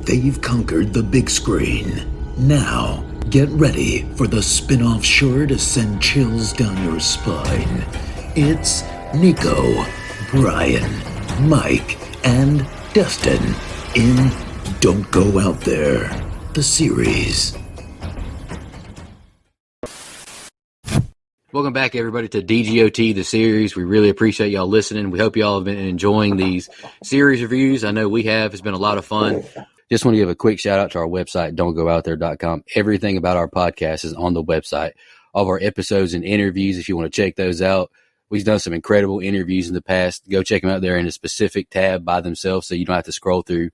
They've conquered the big screen. Now, get ready for the spin-off sure to send chills down your spine. It's Nico, Brian, Mike, and Destin in Don't Go Out There, the series. Welcome back, everybody, to DGOT, the series. We really appreciate y'all listening. We hope y'all have been enjoying these series reviews. I know we have. It's been a lot of fun. Just want to give a quick shout out to our website, don'tgoouthere.com. Everything about our podcast is on the website. All of our episodes and interviews, if you want to check those out. We've done some incredible interviews in the past. Go check them out there in a specific tab by themselves so you don't have to scroll through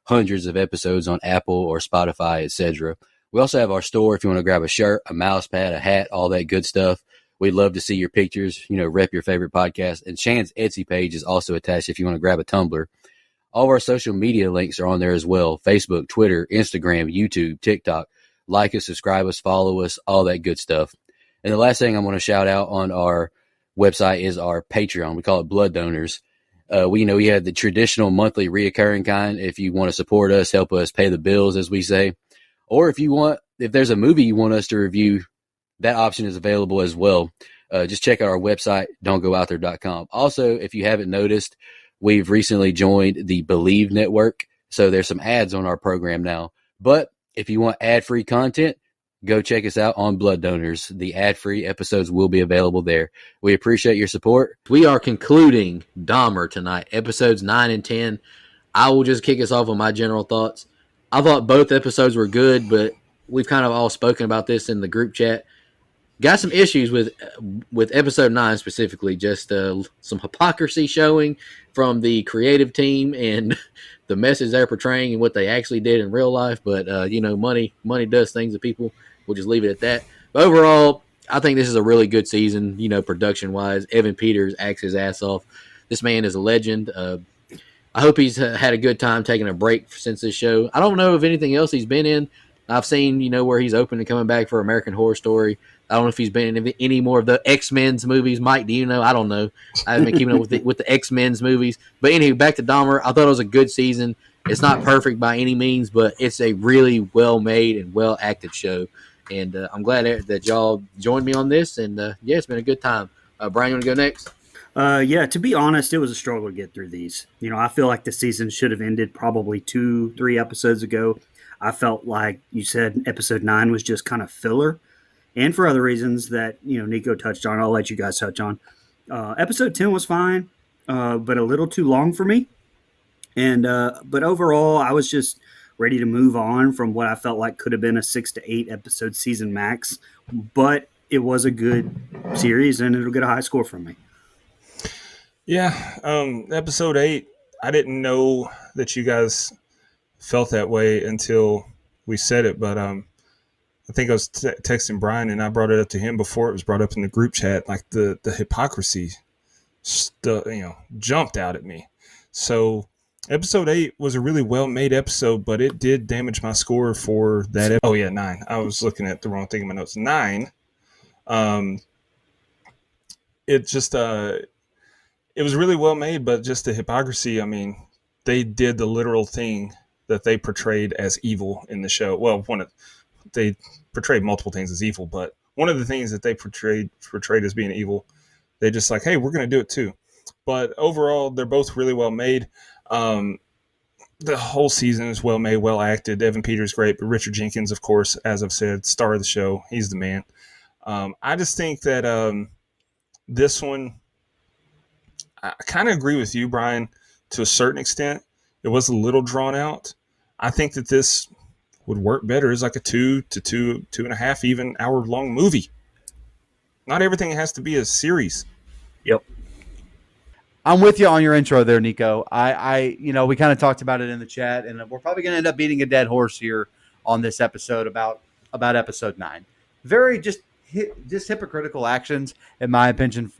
hundreds of episodes on Apple or Spotify, etc. We also have our store if you want to grab a shirt, a mouse pad, a hat, all that good stuff. We'd love to see your pictures, rep your favorite podcast. And Shan's Etsy page is also attached if you want to grab a tumbler. All of our social media links are on there as well. Facebook, Twitter, Instagram, YouTube, TikTok. Like us, subscribe us, follow us, all that good stuff. And the last thing I want to shout out on our website is our Patreon. We call it Blood Donors. We have the traditional monthly reoccurring kind. If you want to support us, help us pay the bills, as we say. Or if there's a movie you want us to review, that option is available as well. Just check out our website, don'tgoouthere.com. Also, if you haven't noticed, we've recently joined the Believe Network. So there's some ads on our program now. But if you want ad-free content, go check us out on Blood Donors. The ad-free episodes will be available there. We appreciate your support. We are concluding Dahmer tonight, episodes 9 and 10. I will just kick us off with my general thoughts. I thought both episodes were good, but we've kind of all spoken about this in the group chat. Got some issues with episode 9 specifically, just some hypocrisy showing from the creative team and the message they're portraying and what they actually did in real life. But, money does things to people. We'll just leave it at that. But overall, I think this is a really good season, production-wise. Evan Peters acts his ass off. This man is a legend. I hope he's had a good time taking a break since this show. I don't know of anything else he's been in. I've seen, where he's open to coming back for American Horror Story. I don't know if he's been in any more of the X-Men's movies. Mike, do you know? I don't know. I haven't been keeping up with the X-Men's movies. But anyway, back to Dahmer. I thought it was a good season. It's not perfect by any means, but it's a really well-made and well-acted show. And I'm glad that y'all joined me on this. And, it's been a good time. Brian, you want to go next? To be honest, it was a struggle to get through these. I feel like the season should have ended probably 2-3 episodes ago. I felt like you said episode 9 was just kind of filler. And for other reasons that, Nico touched on, I'll let you guys touch on. Episode 10 was fine, but a little too long for me. And but overall, I was just ready to move on from what I felt like could have been a 6 to 8 episode season max. But it was a good series, and it'll get a high score from me. Yeah, episode 8, I didn't know that you guys felt that way until we said it, but I think I was texting Brian, and I brought it up to him before it was brought up in the group chat. Like the hypocrisy, jumped out at me. So episode 8 was a really well-made episode, but it did damage my score for that. 9. I was looking at the wrong thing in my notes. 9. It just it was really well-made, but just the hypocrisy. I mean, they did the literal thing that they portrayed as evil in the show. Well, they portrayed multiple things as evil, but one of the things that they portrayed as being evil, they just like, hey, we're going to do it too. But overall, they're both really well made. The whole season is well made, well acted. Evan Peters great, but Richard Jenkins, of course, as I've said, star of the show. He's the man. I just think that this one, I kind of agree with you, Brian, to a certain extent. It was a little drawn out. I think that this would work better as like a 2 to 2.5 even hour long movie. Not everything has to be a series. Yep. I'm with you on your intro there, Nico. We kind of talked about it in the chat, and we're probably going to end up beating a dead horse here on this episode about episode 9. Very just hypocritical actions, in my opinion,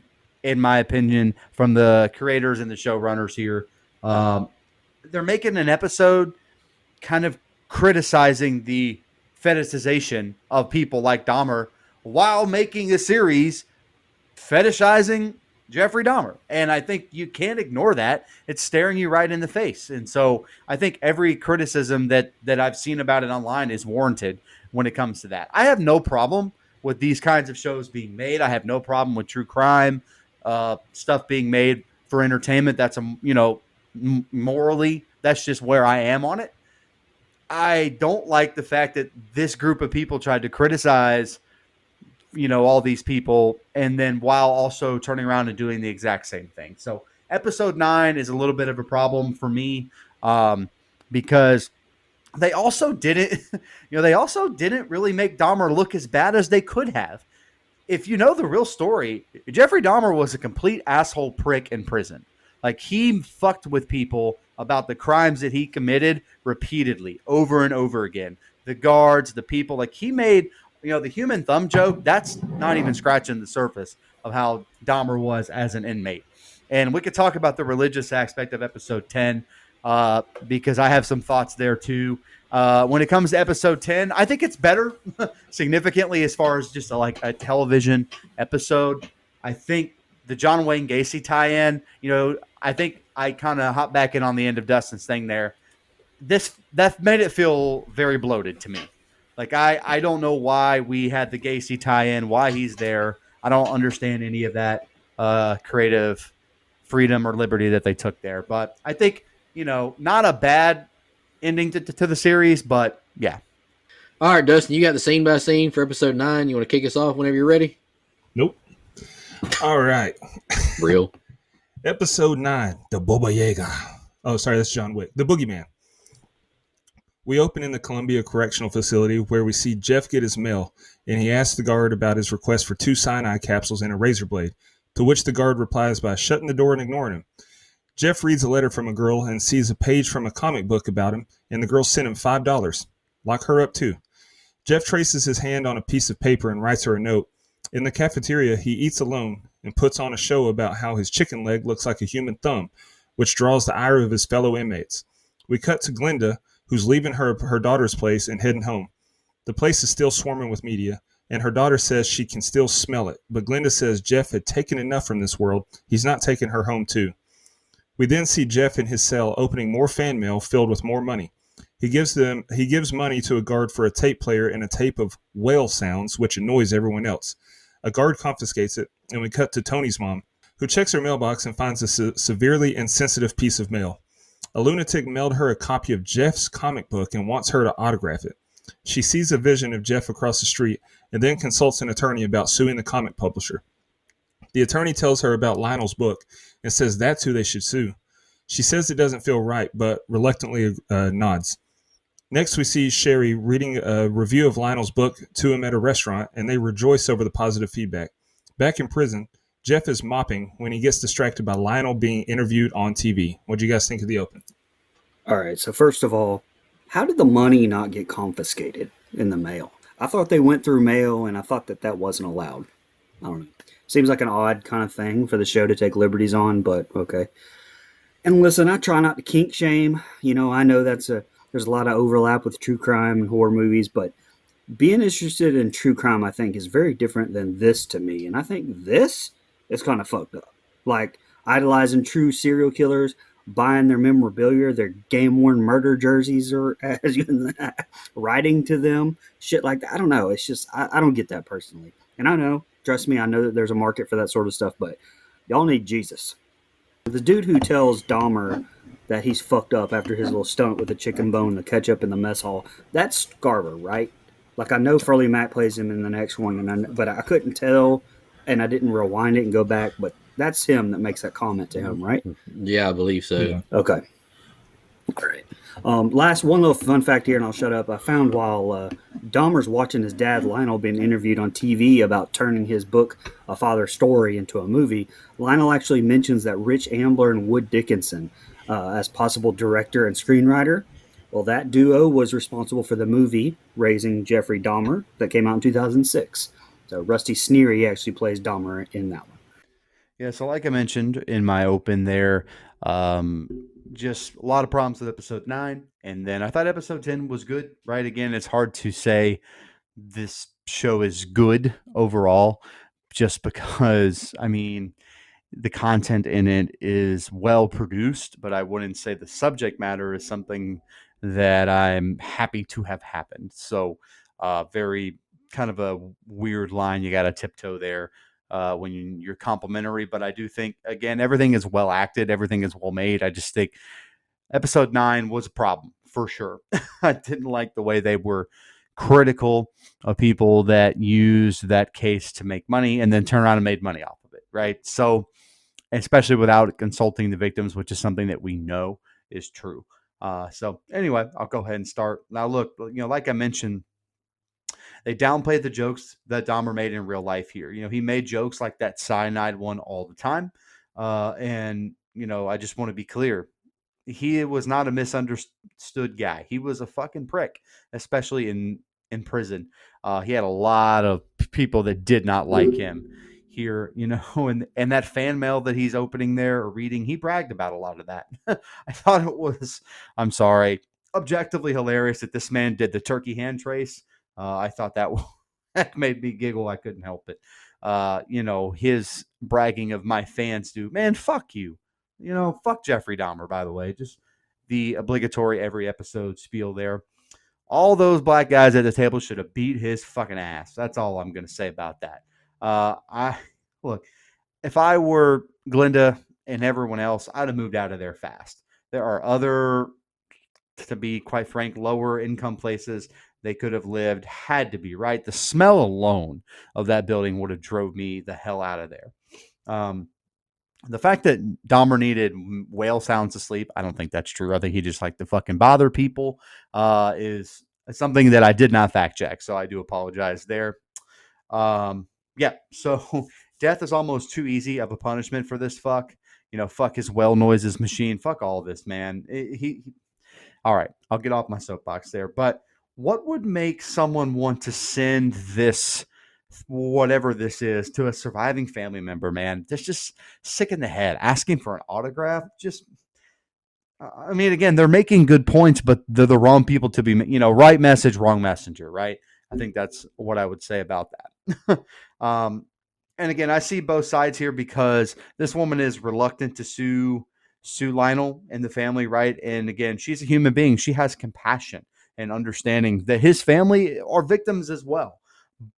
from the creators and the showrunners here. They're making an episode kind of criticizing the fetishization of people like Dahmer while making a series fetishizing Jeffrey Dahmer. And I think you can't ignore that. It's staring you right in the face. And so I think every criticism that I've seen about it online is warranted when it comes to that. I have no problem with these kinds of shows being made. I have no problem with true crime stuff being made for entertainment. That's morally, that's just where I am on it. I don't like the fact that this group of people tried to criticize all these people, and then while also turning around and doing the exact same thing. So episode 9 is a little bit of a problem for me because they also didn't, they also didn't really make Dahmer look as bad as they could have. If you know the real story, Jeffrey Dahmer was a complete asshole prick in prison. Like, he fucked with people about the crimes that he committed repeatedly, over and over again. The guards, the people, like, he made, the human thumb joke, that's not even scratching the surface of how Dahmer was as an inmate. And we could talk about the religious aspect of episode 10 because I have some thoughts there too. When it comes to episode 10, I think it's better significantly as far as just a television episode. I think the John Wayne Gacy tie-in, I think I kind of hop back in on the end of Dustin's thing there. That made it feel very bloated to me. Like, I don't know why we had the Gacy tie-in, why he's there. I don't understand any of that creative freedom or liberty that they took there. But I think, not a bad ending to the series, but yeah. All right, Dustin, you got the scene by scene for episode 9. You want to kick us off whenever you're ready? Nope. All right. Real. Episode 9, the Baba Yaga. Oh, sorry, that's John Wick. The Boogeyman. We open in the Columbia Correctional Facility where we see Jeff get his mail, and he asks the guard about his request for 2 cyanide capsules and a razor blade, to which the guard replies by shutting the door and ignoring him. Jeff reads a letter from a girl and sees a page from a comic book about him, and the girl sent him $5. Lock her up too. Jeff traces his hand on a piece of paper and writes her a note. In the cafeteria, he eats alone and puts on a show about how his chicken leg looks like a human thumb, which draws the ire of his fellow inmates. We cut to Glenda, who's leaving her daughter's place and heading home. The place is still swarming with media, and her daughter says she can still smell it, but Glenda says Jeff had taken enough from this world. He's not taking her home too. We then see Jeff in his cell opening more fan mail filled with more money. He gives money to a guard for a tape player and a tape of whale sounds, which annoys everyone else. A guard confiscates it, and we cut to Tony's mom, who checks her mailbox and finds a severely insensitive piece of mail. A lunatic mailed her a copy of Jeff's comic book and wants her to autograph it. She sees a vision of Jeff across the street and then consults an attorney about suing the comic publisher. The attorney tells her about Lionel's book and says that's who they should sue. She says it doesn't feel right, but reluctantly nods. Next, we see Sherry reading a review of Lionel's book to him at a restaurant, and they rejoice over the positive feedback. Back in prison, Jeff is mopping when he gets distracted by Lionel being interviewed on TV. What do you guys think of the open? All right, so first of all, how did the money not get confiscated in the mail? I thought they went through mail, and I thought that wasn't allowed. I don't know. Seems like an odd kind of thing for the show to take liberties on, but okay. And listen, I try not to kink shame. I know there's a lot of overlap with true crime and horror movies, but being interested in true crime, I think, is very different than this to me. And I think this is kind of fucked up. Like, idolizing true serial killers, buying their memorabilia, their game-worn murder jerseys, or writing to them, shit like that. I don't know. It's just, I don't get that personally. And I know, trust me, I know that there's a market for that sort of stuff, but y'all need Jesus. The dude who tells Dahmer that he's fucked up after his little stunt with the chicken bone, the ketchup in the mess hall, that's Garver, right? Like, I know Furley Mack plays him in the next one, but I couldn't tell, and I didn't rewind it and go back, but that's him that makes that comment to him, right? Yeah, I believe so. Yeah. Okay. All right. Last one little fun fact here, and I'll shut up. I found while Dahmer's watching his dad, Lionel, being interviewed on TV about turning his book, A Father's Story, into a movie, Lionel actually mentions that Rich Ambler and Wood Dickinson as possible director and screenwriter. Well, that duo was responsible for the movie Raising Jeffrey Dahmer that came out in 2006. So Rusty Sneary actually plays Dahmer in that one. Yeah, so like I mentioned in my open there, just a lot of problems with episode 9. And then I thought episode 10 was good, right? Again, it's hard to say this show is good overall just because, the content in it is well produced, but I wouldn't say the subject matter is something that I'm happy to have happened. So, very kind of a weird line you got to tiptoe there when you're complimentary. But I do think, again, everything is well acted, everything is well made. I just think episode 9 was a problem for sure. I didn't like the way they were critical of people that used that case to make money and then turn around and made money off of it, right? So, especially without consulting the victims, which is something that we know is true. So anyway, I'll go ahead and start. Now, look, like I mentioned, they downplayed the jokes that Dahmer made in real life here. He made jokes like that cyanide one all the time. And I just want to be clear. He was not a misunderstood guy. He was a fucking prick, especially in prison. He had a lot of people that did not like him here, and that fan mail that he's opening there or reading, he bragged about a lot of that. I thought it was, I'm sorry, objectively hilarious that this man did the turkey hand trace. I thought that made me giggle. I couldn't help it. His bragging of my fans do, man, fuck you. Fuck Jeffrey Dahmer, by the way. Just the obligatory every episode spiel there. All those black guys at the table should have beat his fucking ass. That's all I'm going to say about that. Look, if I were Glinda and everyone else, I'd have moved out of there fast. There are other, to be quite frank, lower income places they could have lived, had to be, right? The smell alone of that building would have drove me the hell out of there. The fact that Dahmer needed whale sounds to sleep, I don't think that's true. I think he just liked to fucking bother people, is something that I did not fact check. So I do apologize there. Yeah, so death is almost too easy of a punishment for this fuck. Fuck his well noises machine. Fuck all this, man. All right, I'll get off my soapbox there. But what would make someone want to send this, whatever this is, to a surviving family member, man? That's just sick in the head. Asking for an autograph, I mean, again, they're making good points, but they're the wrong people to be, right message, wrong messenger, right? I think that's what I would say about that. And again, I see both sides here because this woman is reluctant to sue Lionel and the family, right? And again, she's a human being. She has compassion and understanding that his family are victims as well.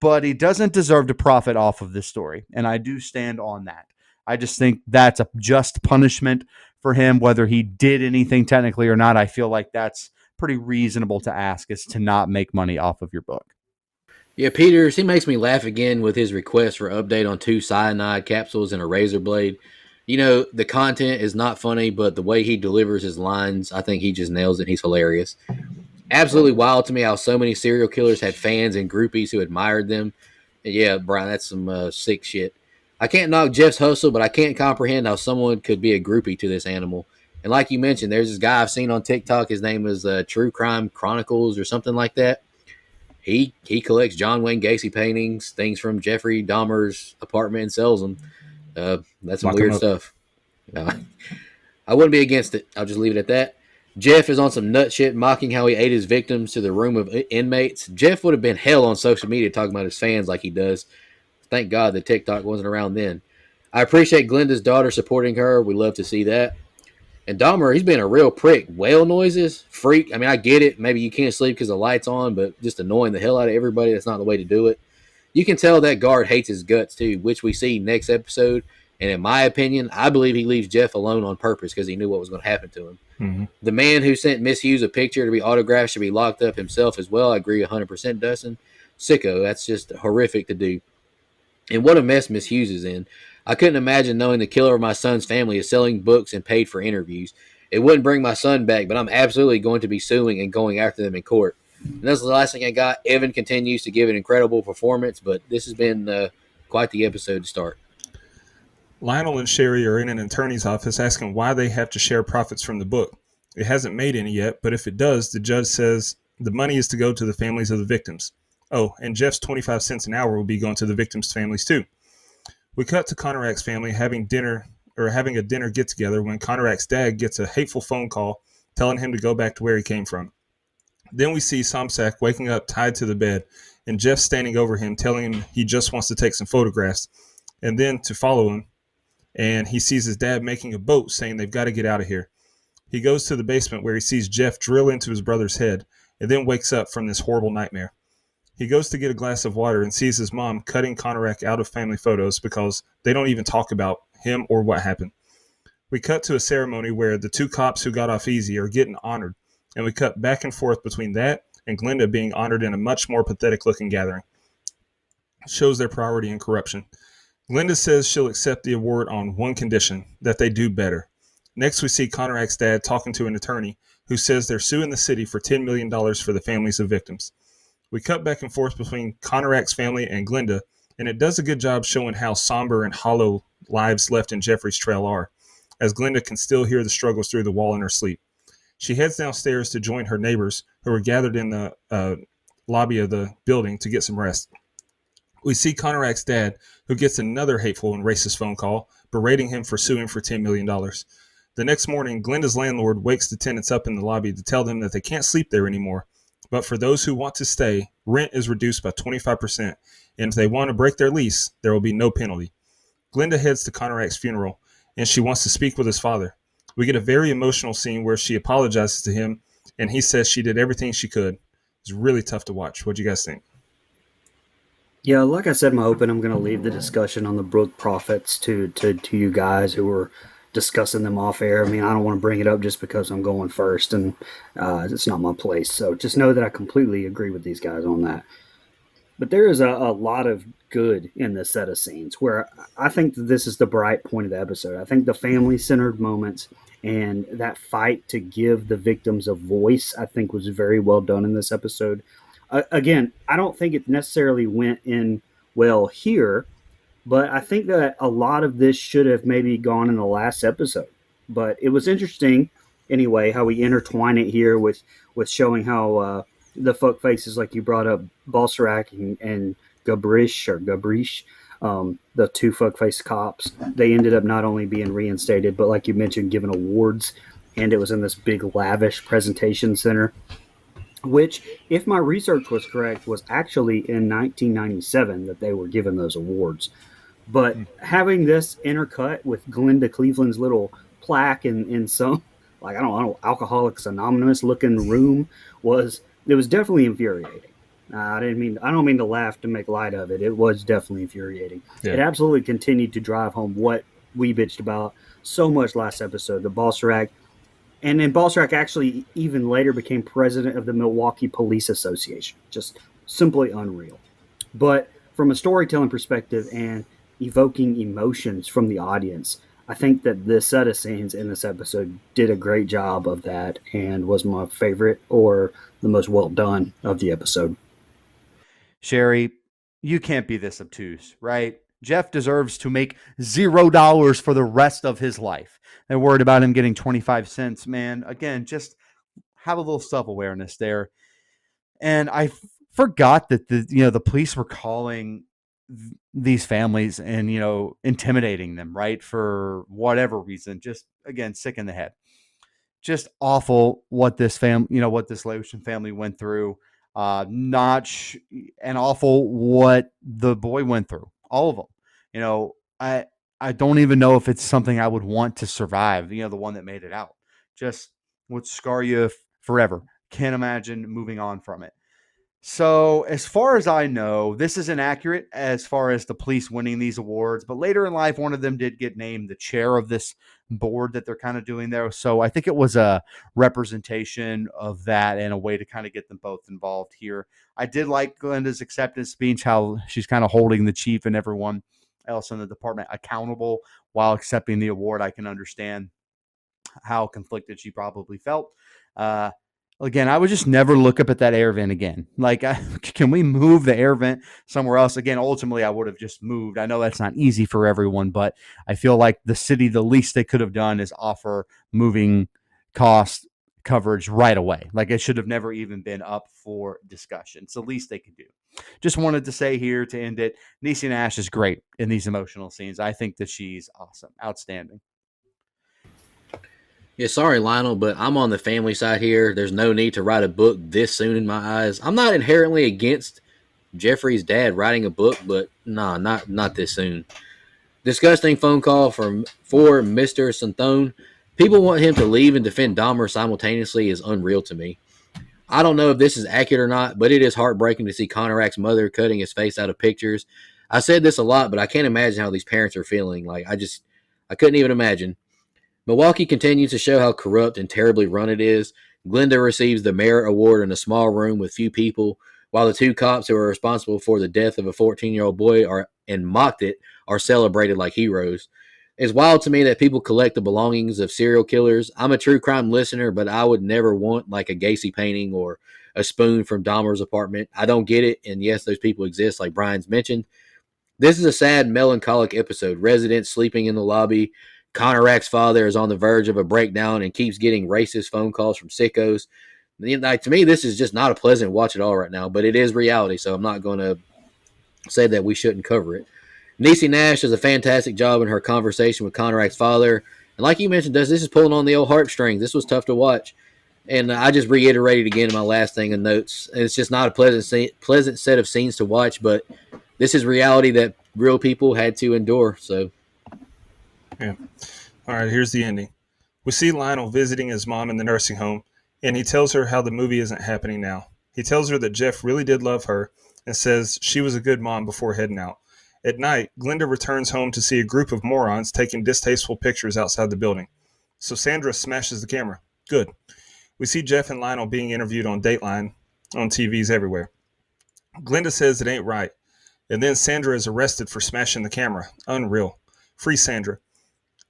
But he doesn't deserve to profit off of this story. And I do stand on that. I just think that's a just punishment for him, whether he did anything technically or not. I feel like that's pretty reasonable to ask, is to not make money off of your book. Yeah, Peters, he makes me laugh again with his request for update on 2 cyanide capsules and a razor blade. The content is not funny, but the way he delivers his lines, I think he just nails it. He's hilarious. Absolutely wild to me how so many serial killers had fans and groupies who admired them. Yeah, Brian, that's some sick shit. I can't knock Jeff's hustle, but I can't comprehend how someone could be a groupie to this animal. And like you mentioned, there's this guy I've seen on TikTok. His name is True Crime Chronicles or something like that. He collects John Wayne Gacy paintings, things from Jeffrey Dahmer's apartment, and sells them. That's some weird stuff. I wouldn't be against it. I'll just leave it at that. Jeff is on some nut shit, mocking how he ate his victims to the room of inmates. Jeff would have been hell on social media talking about his fans like he does. Thank God that TikTok wasn't around then. I appreciate Glenda's daughter supporting her. We love to see that. And Dahmer, he's been a real prick. Whale noises, freak. I mean, I get it. Maybe you can't sleep because the light's on, but just annoying the hell out of everybody. That's not the way to do it. You can tell that guard hates his guts too, which we see next episode. And in my opinion, I believe he leaves Jeff alone on purpose because he knew what was going to happen to him. Mm-hmm. The man who sent Miss Hughes a picture to be autographed should be locked up himself as well. I agree 100%, Dustin. Sicko. That's just horrific to do. And what a mess Miss Hughes is in. I couldn't imagine knowing the killer of my son's family is selling books and paid for interviews. It wouldn't bring my son back, but I'm absolutely going to be suing and going after them in court. And that's the last thing I got. Evan continues to give an incredible performance, but this has been quite the episode to start. Lionel and Sherry are in an attorney's office asking why they have to share profits from the book. It hasn't made any yet, but if it does, the judge says the money is to go to the families of the victims. Oh, and Jeff's 25 cents an hour will be going to the victims' families too. We cut to Conorac's family having a dinner get-together when Conorac's dad gets a hateful phone call telling him to go back to where he came from. Then we see Somsak waking up tied to the bed, and Jeff standing over him telling him he just wants to take some photographs, and then to follow him. and he sees his dad making a boat, saying they've got to get out of here. He goes to the basement where he sees Jeff drill into his brother's head and then wakes up from this horrible nightmare. He goes to get a glass of water and sees his mom cutting Conorak out of family photos because they don't even talk about him or what happened. We cut to a ceremony where the 2 cops who got off easy are getting honored, and we cut back and forth between that and Glinda being honored in a much more pathetic-looking gathering. It shows their priority in corruption. Glinda says she'll accept the award on one condition, that they do better. Next, we see Conorak's dad talking to an attorney who says they're suing the city for $10 million for the families of victims. We cut back and forth between Conorak's family and Glinda, and it does a good job showing how somber and hollow lives left in Jeffrey's trail are, as Glinda can still hear the struggles through the wall in her sleep. She heads downstairs to join her neighbors, who are gathered in the lobby of the building to get some rest. We see Conorak's dad, who gets another hateful and racist phone call, berating him for suing for $10 million. The next morning, Glinda's landlord wakes the tenants up in the lobby to tell them that they can't sleep there anymore. But for those who want to stay, rent is reduced by 25%, and if they want to break their lease, there will be no penalty. Glinda heads to Conorak's funeral, and she wants to speak with his father. We get a very emotional scene where she apologizes to him, and he says she did everything she could. It's really tough to watch. What do you guys think? Yeah, like I said in my open, I'm going to leave the discussion on the Brook Prophets to you guys who were discussing them off air. I mean, I don't want to bring it up just because I'm going first, and it's not my place. So just know that I completely agree with these guys on that. But there is a lot of good in this set of scenes where I think that this is the bright point of the episode. I think the family-centered moments and that fight to give the victims a voice, I think, was very well done in this episode. Again, I don't think it necessarily went in well here, but I think that a lot of this should have maybe gone in the last episode. But it was interesting, anyway, how we intertwine it here with showing how the fuck faces, like you brought up, Balsarak and Gabrish, the 2 fuck-faced cops, they ended up not only being reinstated, but like you mentioned, given awards, and it was in this big, lavish presentation center, which, if my research was correct, was actually in 1997 that they were given those awards. But having this intercut with Glinda Cleveland's little plaque in some, like, I don't know, Alcoholics Anonymous looking room was definitely infuriating. I don't mean to laugh to make light of it. It was definitely infuriating. Yeah. It absolutely continued to drive home what we bitched about so much last episode, the Balsarak. And then Balsarak actually even later became president of the Milwaukee Police Association. Just simply unreal. But from a storytelling perspective and evoking emotions from the audience, I think that this set of scenes in this episode did a great job of that and was my favorite or the most well done of the episode. Sherry, you can't be this obtuse, right? Jeff deserves to make $0 for the rest of his life. They're worried about him getting 25 cents, man. Again, just have a little self-awareness there. And I forgot that the police were calling these families and, intimidating them, right? For whatever reason, just, again, sick in the head. Just awful what this what this Laotian family went through. And awful what the boy went through. All of them. I don't even know if it's something I would want to survive. The one that made it out just would scar you forever. Can't imagine moving on from it. So as far as I know, this is inaccurate as far as the police winning these awards, but later in life, one of them did get named the chair of this board that they're kind of doing there. So I think it was a representation of that and a way to kind of get them both involved here. I did like Glinda's acceptance speech, how she's kind of holding the chief and everyone else in the department accountable while accepting the award. I can understand how conflicted she probably felt. Again, I would just never look up at that air vent again. Like, can we move the air vent somewhere else? Again, ultimately, I would have just moved. I know that's not easy for everyone, but I feel like the city, the least they could have done is offer moving cost coverage right away. Like, it should have never even been up for discussion. It's the least they could do. Just wanted to say here to end it, Niecy Nash is great in these emotional scenes. I think that she's awesome, outstanding. Yeah, sorry, Lionel, but I'm on the family side here. There's no need to write a book this soon in my eyes. I'm not inherently against Jeffrey's dad writing a book, but nah, not this soon. Disgusting phone call for Mr. Santhone. People want him to leave and defend Dahmer simultaneously is unreal to me. I don't know if this is accurate or not, but it is heartbreaking to see Conorak's mother cutting his face out of pictures. I said this a lot, but I can't imagine how these parents are feeling. I couldn't even imagine. Milwaukee continues to show how corrupt and terribly run it is. Glenda receives the Merit Award in a small room with few people, while the two cops who are responsible for the death of a 14-year-old boy and mocked it are celebrated like heroes. It's wild to me that people collect the belongings of serial killers. I'm a true crime listener, but I would never want like a Gacy painting or a spoon from Dahmer's apartment. I don't get it, and yes, those people exist, like Brian's mentioned. This is a sad, melancholic episode. Residents sleeping in the lobby. Conorak's father is on the verge of a breakdown and keeps getting racist phone calls from sickos. Like, to me, this is just not a pleasant watch at all right now, but it is reality, so I'm not going to say that we shouldn't cover it. Niecy Nash does a fantastic job in her conversation with Conorak's father. And like you mentioned, this is pulling on the old heartstrings. This was tough to watch. And I just reiterated again in my last thing in notes. It's just not a pleasant set of scenes to watch, but this is reality that real people had to endure. So, yeah. All right, here's the ending. We see Lionel visiting his mom in the nursing home, and he tells her how the movie isn't happening now. He tells her that Jeff really did love her and says she was a good mom before heading out. At night, Glenda returns home to see a group of morons taking distasteful pictures outside the building. So Sandra smashes the camera. Good. We see Jeff and Lionel being interviewed on Dateline on TVs everywhere. Glenda says it ain't right. And then Sandra is arrested for smashing the camera. Unreal. Free Sandra.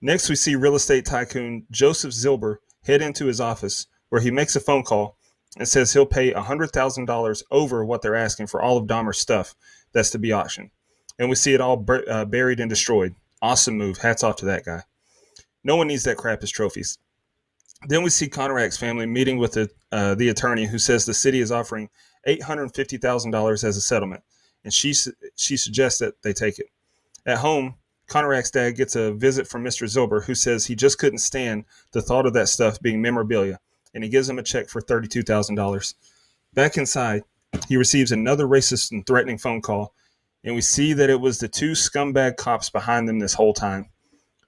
Next, we see real estate tycoon Joseph Zilber head into his office where he makes a phone call and says he'll pay $100,000 over what they're asking for all of Dahmer's stuff that's to be auctioned. And we see it all buried and destroyed. Awesome move. Hats off to that guy. No one needs that crap as trophies. Then we see Conorak's family meeting with the attorney who says the city is offering $850,000 as a settlement. And she suggests that they take it. At home, Conorak's dad gets a visit from Mr. Zilber, who says he just couldn't stand the thought of that stuff being memorabilia, and he gives him a check for $32,000. Back inside, he receives another racist and threatening phone call, and we see that it was the two scumbag cops behind them this whole time.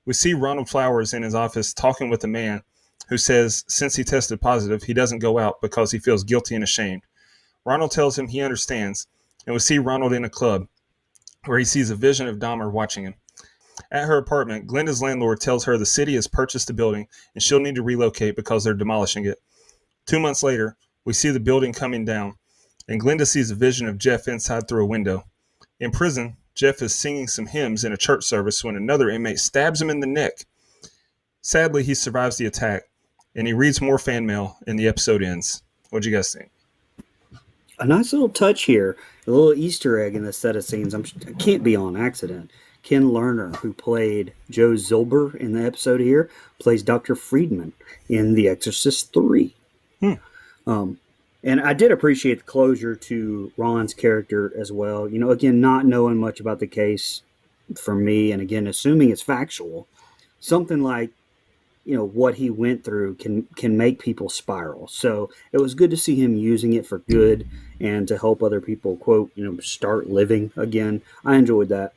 We see Ronald Flowers in his office talking with a man who says since he tested positive, he doesn't go out because he feels guilty and ashamed. Ronald tells him he understands, and we see Ronald in a club where he sees a vision of Dahmer watching him. At her apartment, Glenda's landlord tells her the city has purchased the building and she'll need to relocate because they're demolishing it. 2 months later, we see the building coming down, and Glenda sees a vision of Jeff inside through a window. In prison, Jeff is singing some hymns in a church service when another inmate stabs him in the neck. Sadly, he survives the attack, and he reads more fan mail, and the episode ends. What'd you guys think? A nice little touch here, a little Easter egg in this set of scenes. It can't be on accident. Ken Lerner, who played Joe Zilber in the episode here, plays Dr. Friedman in The Exorcist 3. And I did appreciate the closure to Ron's character as well. You know, again, not knowing much about the case for me, and again, assuming it's factual, something like, you know, what he went through can make people spiral. So it was good to see him using it for good and to help other people, quote, you know, start living again. I enjoyed that.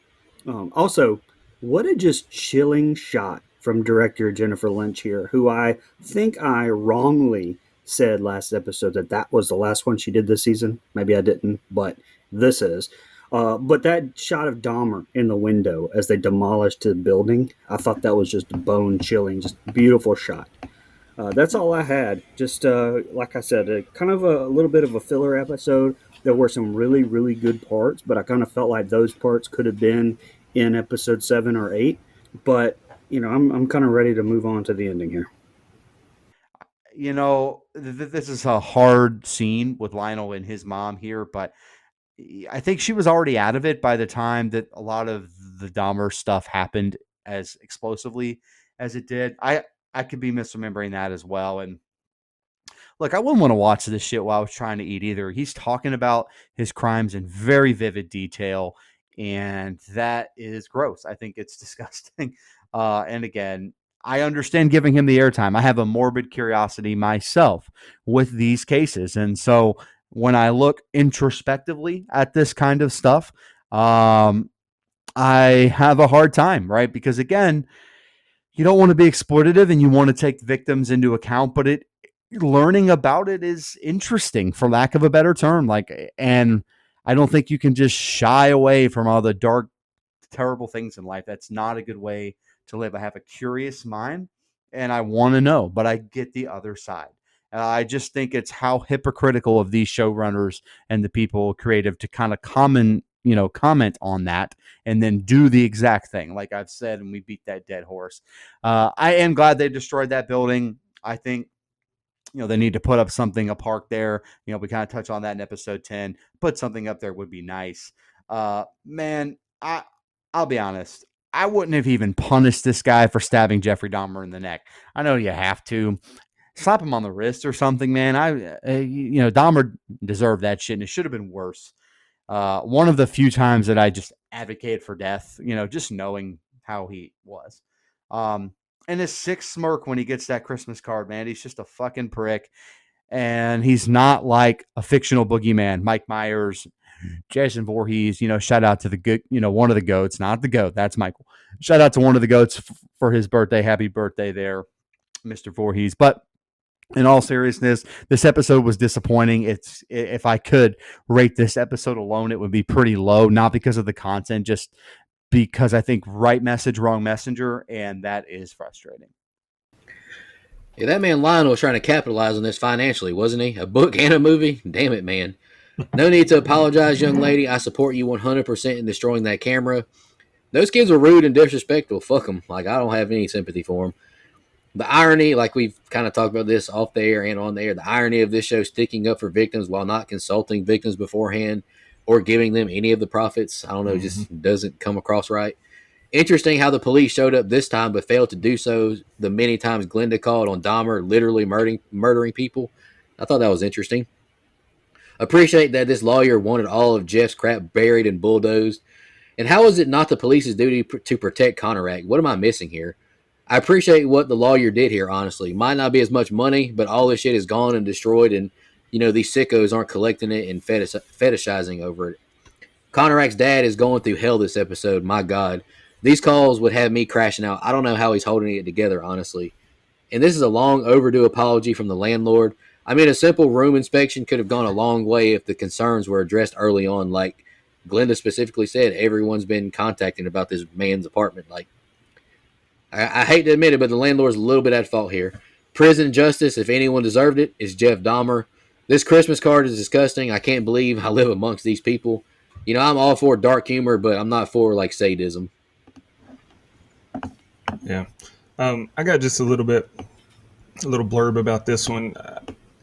Also, what a just chilling shot from director Jennifer Lynch here, who I think I wrongly said last episode that was the last one she did this season. Maybe I didn't, but this is. But that shot of Dahmer in the window as they demolished the building, I thought that was just bone chilling, just beautiful shot. That's all I had. Just like I said, kind of a little bit of a filler episode. There were some really, really good parts, but I kind of felt like those parts could have been in episode 7 or 8. But, you know, I'm kind of ready to move on to the ending here. You know, this is a hard scene with Lionel and his mom here, but I think she was already out of it by the time that a lot of the Dahmer stuff happened as explosively as it did. I could be misremembering that as well. And look, I wouldn't want to watch this shit while I was trying to eat either. He's talking about his crimes in very vivid detail, and that is gross. I think it's disgusting. And again, I understand giving him the airtime. I have a morbid curiosity myself with these cases. And so when I look introspectively at this kind of stuff, I have a hard time, right? Because again, you don't want to be exploitative and you want to take victims into account, but learning about it is interesting, for lack of a better term. And I don't think you can just shy away from all the dark, terrible things in life. That's not a good way to live. I have a curious mind and I want to know, but I get the other side. I just think it's how hypocritical of these showrunners and the people creative to kind of comment on that and then do the exact thing. Like I've said, and we beat that dead horse. I am glad they destroyed that building. I think they need to put up something, a park there. We kind of touch on that in episode 10. Put something up there would be nice. Man, I'll be honest. I wouldn't have even punished this guy for stabbing Jeffrey Dahmer in the neck. I know you have to slap him on the wrist or something, man. Dahmer deserved that shit, and it should have been worse. One of the few times that I just advocated for death, just knowing how he was. And his sick smirk when he gets that Christmas card, man, he's just a fucking prick. And he's not like a fictional boogeyman, Mike Myers, Jason Voorhees. Shout out to the good, one of the goats, not the goat. That's Michael. Shout out to one of the goats for his birthday. Happy birthday there, Mr. Voorhees. But in all seriousness, this episode was disappointing. If I could rate this episode alone, it would be pretty low, not because of the content, just because I think right message, wrong messenger, and that is frustrating. Yeah, that man Lionel was trying to capitalize on this financially, wasn't he? A book and a movie? Damn it, man. No need to apologize, young lady. I support you 100% in destroying that camera. Those kids were rude and disrespectful. Fuck them. I don't have any sympathy for them. The irony, like we've kind of talked about this off the air and on the air, the irony of this show sticking up for victims while not consulting victims beforehand or giving them any of the profits, I don't know, just doesn't come across right. Interesting how the police showed up this time but failed to do so the many times Glenda called on Dahmer literally murdering people. I thought that was interesting. Appreciate that this lawyer wanted all of Jeff's crap buried and bulldozed. And how is it not the police's duty to protect Conorak? What am I missing here? I appreciate what the lawyer did here, honestly. Might not be as much money, but all this shit is gone and destroyed, and, these sickos aren't collecting it and fetishizing over it. Conorak's dad is going through hell this episode, my God. These calls would have me crashing out. I don't know how he's holding it together, honestly. And this is a long overdue apology from the landlord. I mean, a simple room inspection could have gone a long way if the concerns were addressed early on. Like Glenda specifically said, everyone's been contacting about this man's apartment. I hate to admit it, but the landlord's a little bit at fault here. Prison justice, if anyone deserved it, is Jeff Dahmer. This Christmas card is disgusting. I can't believe I live amongst these people. I'm all for dark humor, but I'm not for sadism. Yeah. I got just a little blurb about this one.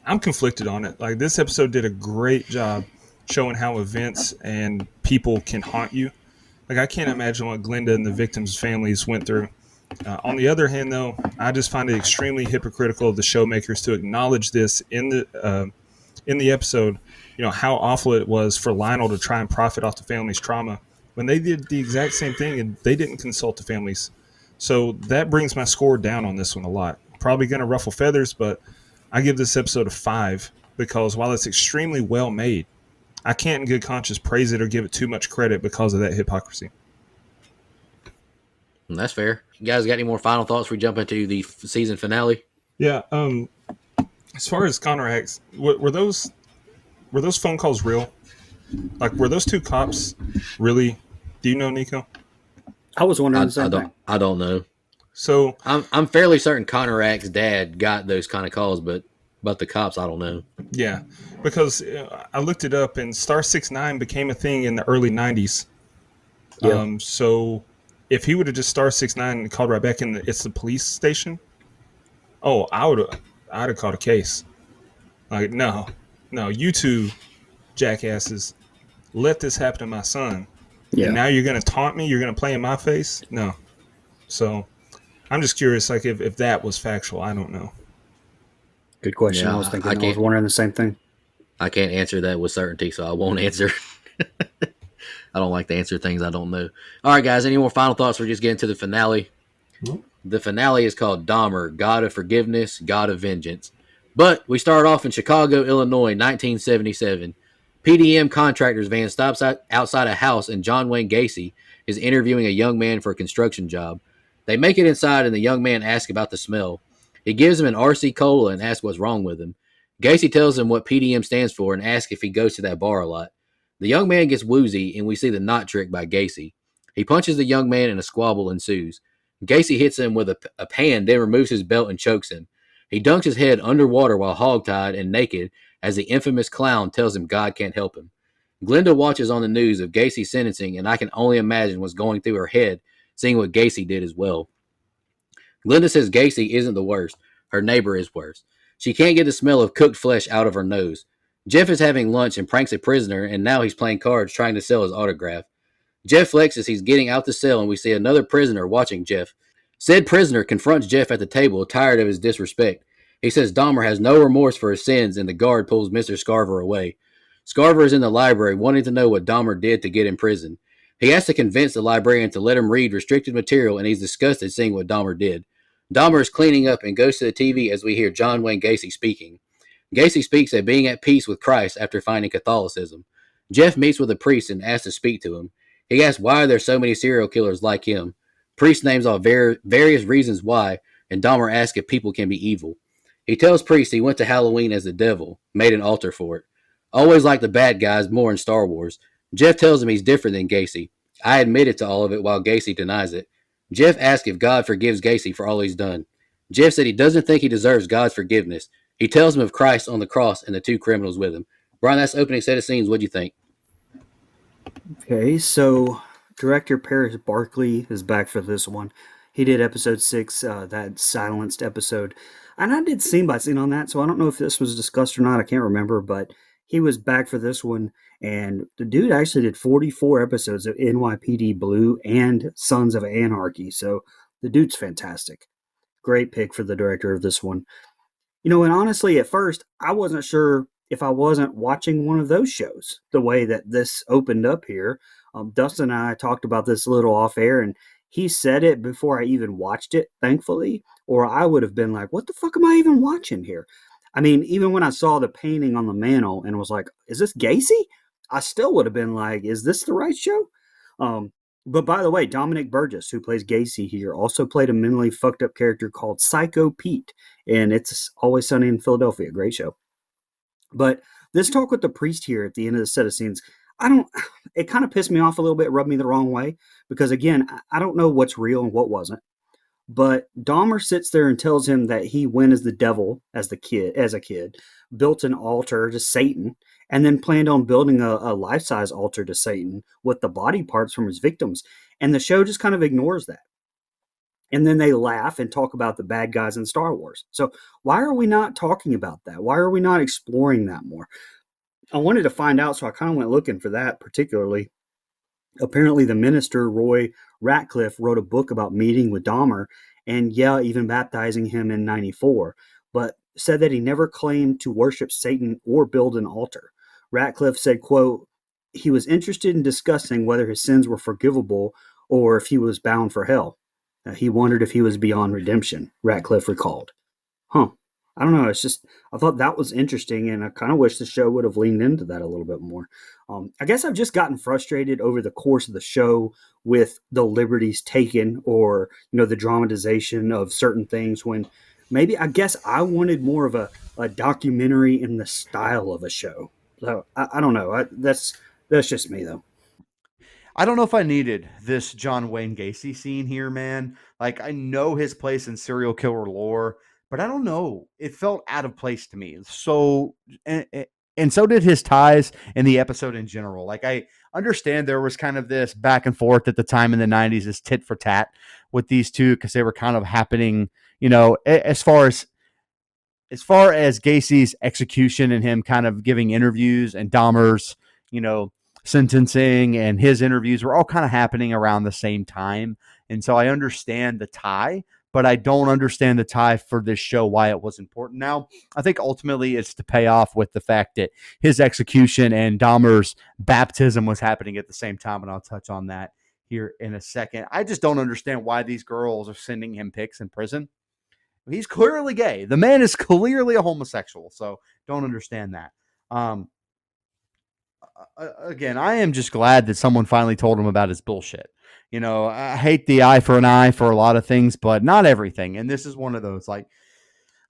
I'm conflicted on it. This episode did a great job showing how events and people can haunt you. I can't imagine what Glenda and the victims' families went through. On the other hand, though, I just find it extremely hypocritical of the showmakers to acknowledge this in the episode. How awful it was for Lionel to try and profit off the family's trauma when they did the exact same thing and they didn't consult the families. So that brings my score down on this one a lot. Probably going to ruffle feathers, but I give this episode a 5 because while it's extremely well made, I can't in good conscience praise it or give it too much credit because of that hypocrisy. That's fair. You guys got any more final thoughts before we jump into the season finale? Yeah. As far as Conoraks, were those phone calls real? Were those two cops really? Do you know, Nico? I was wondering the same thing. I don't know. So I'm fairly certain Conorak's dad got those kind of calls, but the cops, I don't know. Yeah, because I looked it up, and Star 69 became a thing in the early 90s. Yeah. So if he would have just Star 69 and called right back in, it's the police station. Oh, I'd have called a case. No, you two jackasses, let this happen to my son. Yeah. And now you're going to taunt me? You're going to play in my face? No. So I'm just curious, if that was factual. I don't know. Good question. Yeah, I was wondering the same thing. I can't answer that with certainty, so I won't answer. I don't like to answer things I don't know. All right, guys, any more final thoughts? We're just getting to the finale. Mm-hmm. The finale is called Dahmer, God of Forgiveness, God of Vengeance. But we start off in Chicago, Illinois, 1977. PDM contractor's van stops outside a house, and John Wayne Gacy is interviewing a young man for a construction job. They make it inside, and the young man asks about the smell. He gives him an RC Cola and asks what's wrong with him. Gacy tells him what PDM stands for and asks if he goes to that bar a lot. The young man gets woozy, and we see the knot trick by Gacy. He punches the young man, and a squabble ensues. Gacy hits him with a pan, then removes his belt and chokes him. He dunks his head underwater while hogtied and naked as the infamous clown tells him God can't help him. Glenda watches on the news of Gacy's sentencing, and I can only imagine what's going through her head seeing what Gacy did as well. Glenda says Gacy isn't the worst. Her neighbor is worse. She can't get the smell of cooked flesh out of her nose. Jeff is having lunch and pranks a prisoner, and now he's playing cards trying to sell his autograph. Jeff flexes he's getting out the cell, and we see another prisoner watching Jeff. Said prisoner confronts Jeff at the table, tired of his disrespect. He says Dahmer has no remorse for his sins, and the guard pulls Mr. Scarver away. Scarver is in the library wanting to know what Dahmer did to get in prison. He has to convince the librarian to let him read restricted material, and he's disgusted seeing what Dahmer did. Dahmer is cleaning up and goes to the TV as we hear John Wayne Gacy speaking. Gacy speaks at being at peace with Christ after finding Catholicism. Jeff meets with a priest and asks to speak to him. He asks why there are so many serial killers like him. Priest names all various reasons why, and Dahmer asks if people can be evil. He tells Priest he went to Halloween as the devil, made an altar for it. Always like the bad guys more in Star Wars. Jeff tells him he's different than Gacy. I admitted to all of it while Gacy denies it. Jeff asks if God forgives Gacy for all he's done. Jeff said he doesn't think he deserves God's forgiveness. He tells him of Christ on the cross and the two criminals with him. Brian, that's the opening set of scenes. What do you think? Okay, so director Paris Barkley is back for this one. He did episode 6, that silenced episode. And I did scene by scene on that, so I don't know if this was discussed or not. I can't remember, but he was back for this one. And the dude actually did 44 episodes of NYPD Blue and Sons of Anarchy. So the dude's fantastic. Great pick for the director of this one. And honestly, at first, I wasn't sure if I wasn't watching one of those shows the way that this opened up here. Dustin and I talked about this a little off air, and he said it before I even watched it, thankfully, or I would have been like, what the fuck am I even watching here? I mean, even when I saw the painting on the mantle and was like, is this Gacy? I still would have been like, is this the right show? But by the way, Dominic Burgess, who plays Gacy here, also played a mentally fucked up character called Psycho Pete, and It's Always Sunny in Philadelphia. Great show. But this talk with the priest here at the end of the set of scenes, it kind of pissed me off a little bit, rubbed me the wrong way, because again, I don't know what's real and what wasn't. But Dahmer sits there and tells him that he went as the devil as a kid, built an altar to Satan, and then planned on building a life-size altar to Satan with the body parts from his victims. And the show just kind of ignores that. And then they laugh and talk about the bad guys in Star Wars. So why are we not talking about that? Why are we not exploring that more? I wanted to find out, so I kind of went looking for that particularly. Apparently, the minister, Roy Ratcliffe, wrote a book about meeting with Dahmer and, even baptizing him in 94, but said that he never claimed to worship Satan or build an altar. Ratcliffe said, quote, he was interested in discussing whether his sins were forgivable or if he was bound for hell. He wondered if he was beyond redemption, Ratcliffe recalled. I don't know. It's just, I thought that was interesting, and I kind of wish the show would have leaned into that a little bit more. I guess I've just gotten frustrated over the course of the show with the liberties taken or, the dramatization of certain things when maybe, I guess I wanted more of a documentary in the style of a show. So I don't know. That's just me, though. I don't know if I needed this John Wayne Gacy scene here, man. Like, I know his place in serial killer lore, but I don't know. It felt out of place to me. So, and so did his ties in the episode in general. Like, I understand there was kind of this back and forth at the time in the 90s, this tit for tat with these two, because they were kind of happening, as far as Gacy's execution and him kind of giving interviews and Dahmer's, sentencing and his interviews were all kind of happening around the same time. And so I understand the tie, but I don't understand the tie for this show, why it was important. Now, I think ultimately it's to pay off with the fact that his execution and Dahmer's baptism was happening at the same time. And I'll touch on that here in a second. I just don't understand why these girls are sending him pics in prison. He's clearly gay. The man is clearly a homosexual. So don't understand that. Again, I am just glad that someone finally told him about his bullshit. I hate the eye for an eye for a lot of things, but not everything. And this is one of those. Like,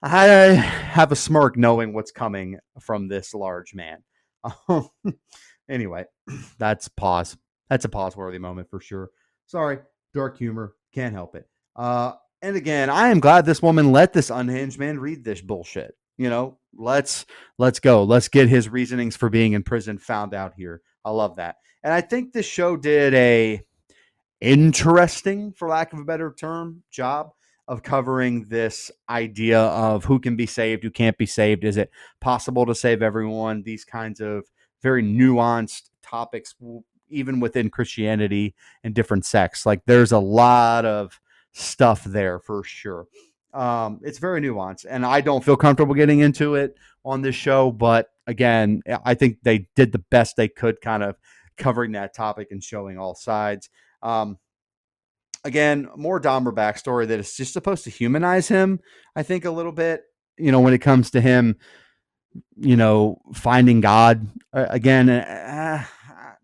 I have a smirk knowing what's coming from this large man. Anyway, that's pause. That's a pause-worthy moment for sure. Sorry, dark humor. Can't help it. And again, I am glad this woman let this unhinged man read this bullshit. Let's go. Let's get his reasonings for being in prison found out here. I love that. And I think this show did a interesting, for lack of a better term, job of covering this idea of who can be saved, who can't be saved. Is it possible to save everyone? These kinds of very nuanced topics, even within Christianity and different sects. Like, there's a lot of stuff there for sure. It's very nuanced, and I don't feel comfortable getting into it on this show. But again, I think they did the best they could, kind of covering that topic and showing all sides. Again, more Dahmer backstory that is just supposed to humanize him, I think, a little bit, when it comes to him, finding God again.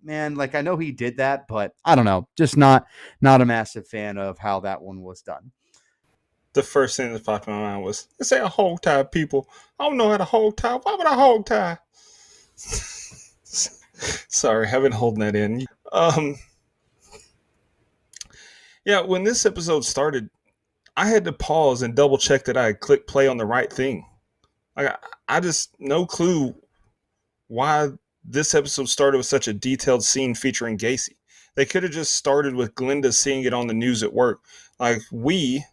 Man, like, I know he did that, but I don't know, just not a massive fan of how that one was done. The first thing that popped in my mind was, "This ain't a hog tie, people. I don't know how to hog tie. Why would I hog tie?" Sorry, I've been holding that in. Yeah, when this episode started, I had to pause and double check that I had clicked play on the right thing. Like, I just, no clue why this episode started with such a detailed scene featuring Gacy. They could have just started with Glenda seeing it on the news at work. Like, we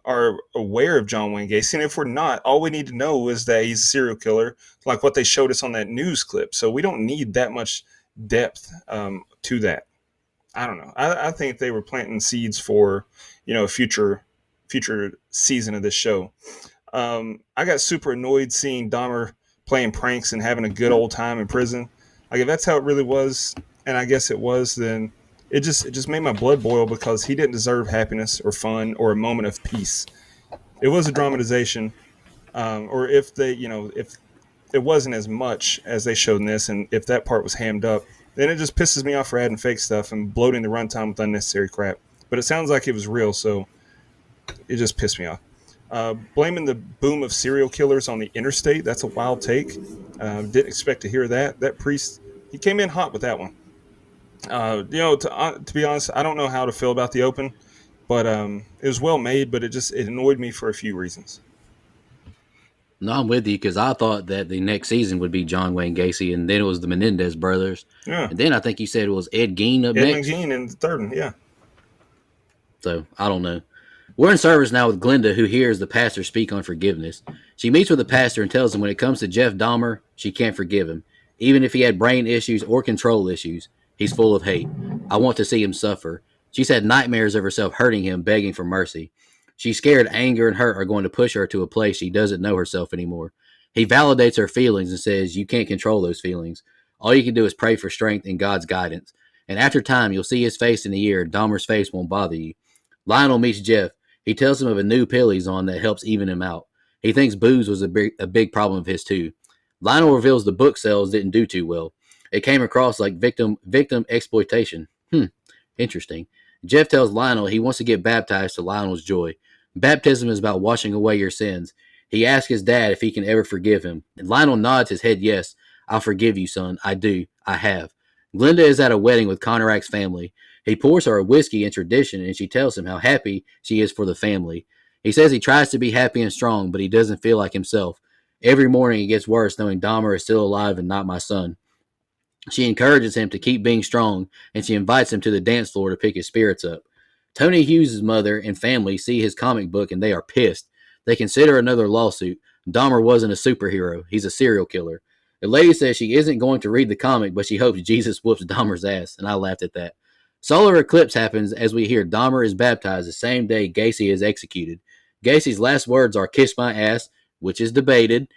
are aware of John Wayne Gacy, and if we're not, all we need to know is that he's a serial killer, like what they showed us on that news clip. So we don't need that much depth to that. I don't know. I think they were planting seeds for, a future season of this show. I got super annoyed seeing Dahmer playing pranks and having a good old time in prison. Like, if that's how it really was, and I guess it was, then it just made my blood boil, because he didn't deserve happiness or fun or a moment of peace. It was a dramatization, or if they, if it wasn't as much as they showed in this, and if that part was hammed up, then it just pisses me off for adding fake stuff and bloating the runtime with unnecessary crap. But it sounds like it was real, so it just pissed me off. Blaming the boom of serial killers on the interstate, that's a wild take. Didn't expect to hear that. That priest, he came in hot with that one. To be honest, I don't know how to feel about the open, but it was well made, but it annoyed me for a few reasons. No, I'm with you, because I thought that the next season would be John Wayne Gacy, and then it was the Menendez brothers. Yeah. And then I think you said it was Ed Gein up next. Ed Gein in the third one, yeah. So, I don't know. We're in service now with Glenda, who hears the pastor speak on forgiveness. She meets with the pastor and tells him when it comes to Jeff Dahmer, she can't forgive him. Even if he had brain issues or control issues, he's full of hate. I want to see him suffer. She's had nightmares of herself hurting him, begging for mercy. She's scared anger and hurt are going to push her to a place she doesn't know herself anymore. He validates her feelings and says, you can't control those feelings. All you can do is pray for strength and God's guidance. And after time, you'll see his face in a year. Dahmer's face won't bother you. Lionel meets Jeff. He tells him of a new pill he's on that helps even him out. He thinks booze was a big problem of his too. Lionel reveals the book sales didn't do too well. It came across like victim exploitation. Interesting. Jeff tells Lionel he wants to get baptized to Lionel's joy. Baptism is about washing away your sins. He asks his dad if he can ever forgive him. And Lionel nods his head yes. I'll forgive you, son. I do. I have. Glenda is at a wedding with Conrac's family. He pours her a whiskey in tradition, and she tells him how happy she is for the family. He says he tries to be happy and strong, but he doesn't feel like himself. Every morning it gets worse knowing Dahmer is still alive and not my son. She encourages him to keep being strong, and she invites him to the dance floor to pick his spirits up. Tony Hughes' mother and family see his comic book, and they are pissed. They consider another lawsuit. Dahmer wasn't a superhero. He's a serial killer. The lady says she isn't going to read the comic, but she hopes Jesus whoops Dahmer's ass, and I laughed at that. Solar eclipse happens as we hear Dahmer is baptized the same day Gacy is executed. Gacy's last words are "kiss my ass," which is debated,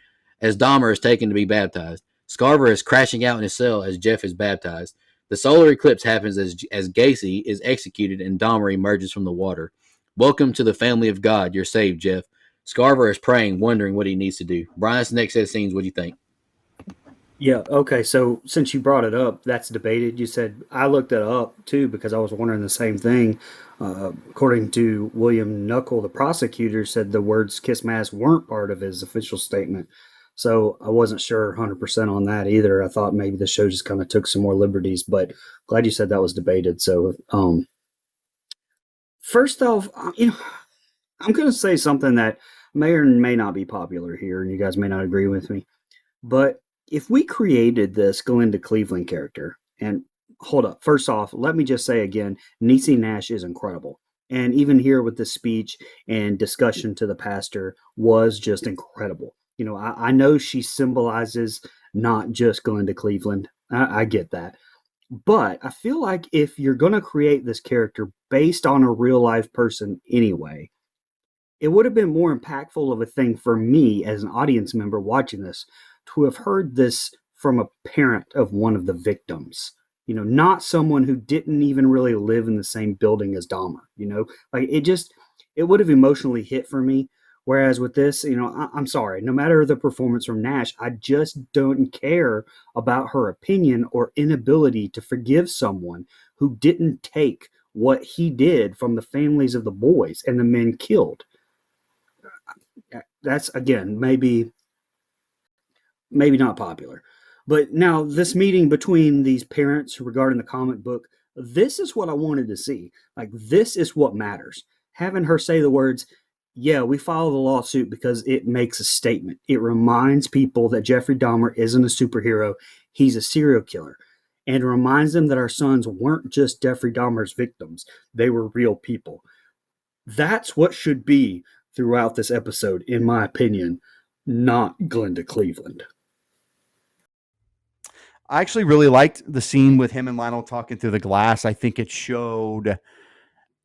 as Dahmer is taken to be baptized. Scarver is crashing out in his cell as Jeff is baptized. The solar eclipse happens as Gacy is executed and Dahmer emerges from the water. Welcome to the family of God. You're saved, Jeff. Scarver is praying, wondering what he needs to do. Brian's next set of scenes. What do you think? Yeah. Okay. So since you brought it up, that's debated. You said I looked it up too because I was wondering the same thing. According to William Knuckle, the prosecutor said the words "kiss my ass" weren't part of his official statement. So I wasn't sure 100% on that either. I thought maybe the show just kind of took some more liberties, but glad you said that was debated. So, first off, I'm going to say something that may or may not be popular here, and you guys may not agree with me. But if we created this Glinda Cleveland character, and hold up, first off, let me just say again, Niecy Nash is incredible. And even here with the speech and discussion to the pastor was just incredible. I know she symbolizes not just Glinda Cleveland. I get that. But I feel like if you're going to create this character based on a real life person anyway, it would have been more impactful of a thing for me as an audience member watching this to have heard this from a parent of one of the victims. Not someone who didn't even really live in the same building as Dahmer. Like it would have emotionally hit for me. Whereas with this, I'm sorry, no matter the performance from Nash, I just don't care about her opinion or inability to forgive someone who didn't take what he did from the families of the boys and the men killed. That's again maybe not popular. But now this meeting between these parents regarding the comic book, this is what I wanted to see. Like this is what matters. Having her say the words, "Yeah, we filed the lawsuit because it makes a statement. It reminds people that Jeffrey Dahmer isn't a superhero, he's a serial killer." And reminds them that our sons weren't just Jeffrey Dahmer's victims, they were real people. That's what should be throughout this episode, in my opinion, not Glinda Cleveland. I actually really liked the scene with him and Lionel talking through the glass. I think it showed,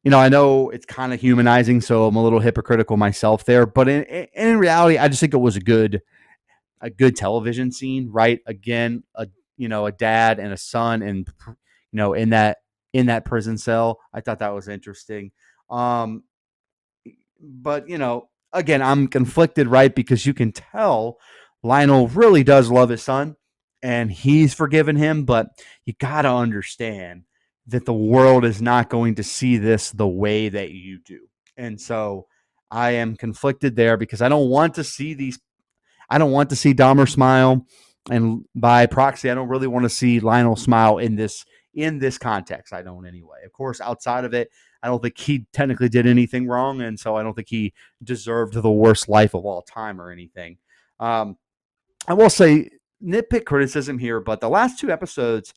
I know it's kind of humanizing, so I'm a little hypocritical myself there, but in reality, I just think it was a good television scene, right? Again, a dad and a son, and in that prison cell. I thought that was interesting. Um, but again, I'm conflicted, right? Because you can tell Lionel really does love his son, and he's forgiven him. But you gotta understand that the world is not going to see this the way that you do, and so I am conflicted there because I don't want to see Dahmer smile, and by proxy, I don't really want to see Lionel smile in this context. I don't anyway. Of course, outside of it, I don't think he technically did anything wrong, and so I don't think he deserved the worst life of all time or anything. Um, I will say nitpick criticism here, but the last two episodes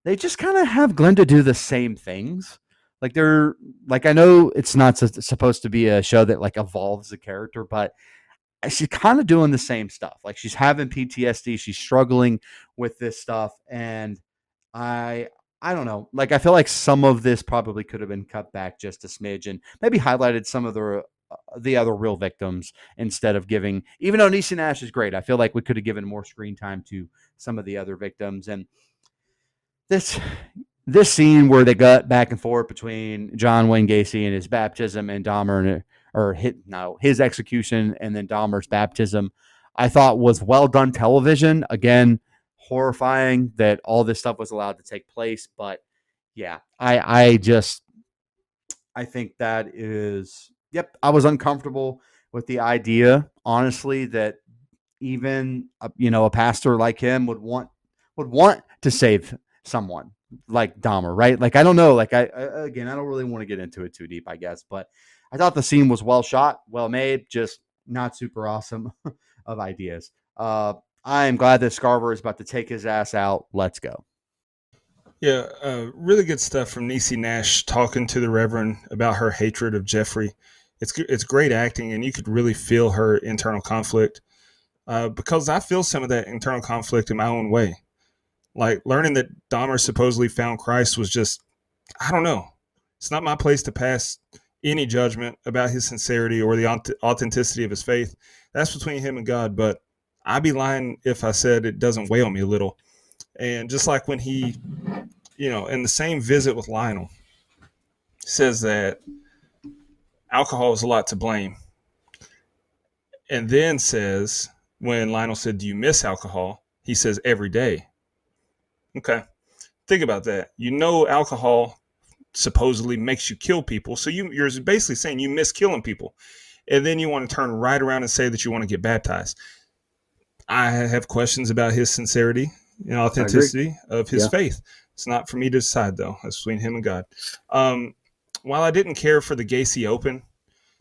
they just kind of have Glenda do the same things. Like they're like I know it's not supposed to be a show that like evolves the character, but she's kind of doing the same stuff. Like she's having PTSD, she's struggling with this stuff, and I I don't know. Like I feel like some of this probably could have been cut back just a smidge and maybe highlighted some of the other real victims instead of giving. Even though Niecy Nash is great, I feel like we could have given more screen time to some of the other victims. And this this scene where they got back and forth between John Wayne Gacy and his baptism and Dahmer or his execution and then Dahmer's baptism, I thought was well done television. Again, horrifying that all this stuff was allowed to take place, but yeah, I think that is yep. I was uncomfortable with the idea, honestly, that even a pastor like him would want to save someone like Dahmer, right? Like I don't know, like again, I don't really want to get into it too deep, I guess, but I thought the scene was well shot, well made, just not super awesome of ideas. I am glad that Scarver is about to take his ass out. Let's go. Yeah, really good stuff from Niecy Nash talking to the Reverend about her hatred of Jeffrey. It's great acting, and you could really feel her internal conflict. Because I feel some of that internal conflict in my own way. Like learning that Dahmer supposedly found Christ was just, I don't know. It's not my place to pass any judgment about his sincerity or the authenticity of his faith. That's between him and God, but I'd be lying if I said it doesn't weigh on me a little. And just like when he, in the same visit with Lionel, says that alcohol is a lot to blame. And then says, when Lionel said, "Do you miss alcohol?" He says every day. Okay. Think about that. Alcohol supposedly makes you kill people. So you're basically saying you miss killing people. And then you want to turn right around and say that you want to get baptized. I have questions about his sincerity and authenticity of his faith. It's not for me to decide, though. That's between him and God. While I didn't care for the Gacy Open,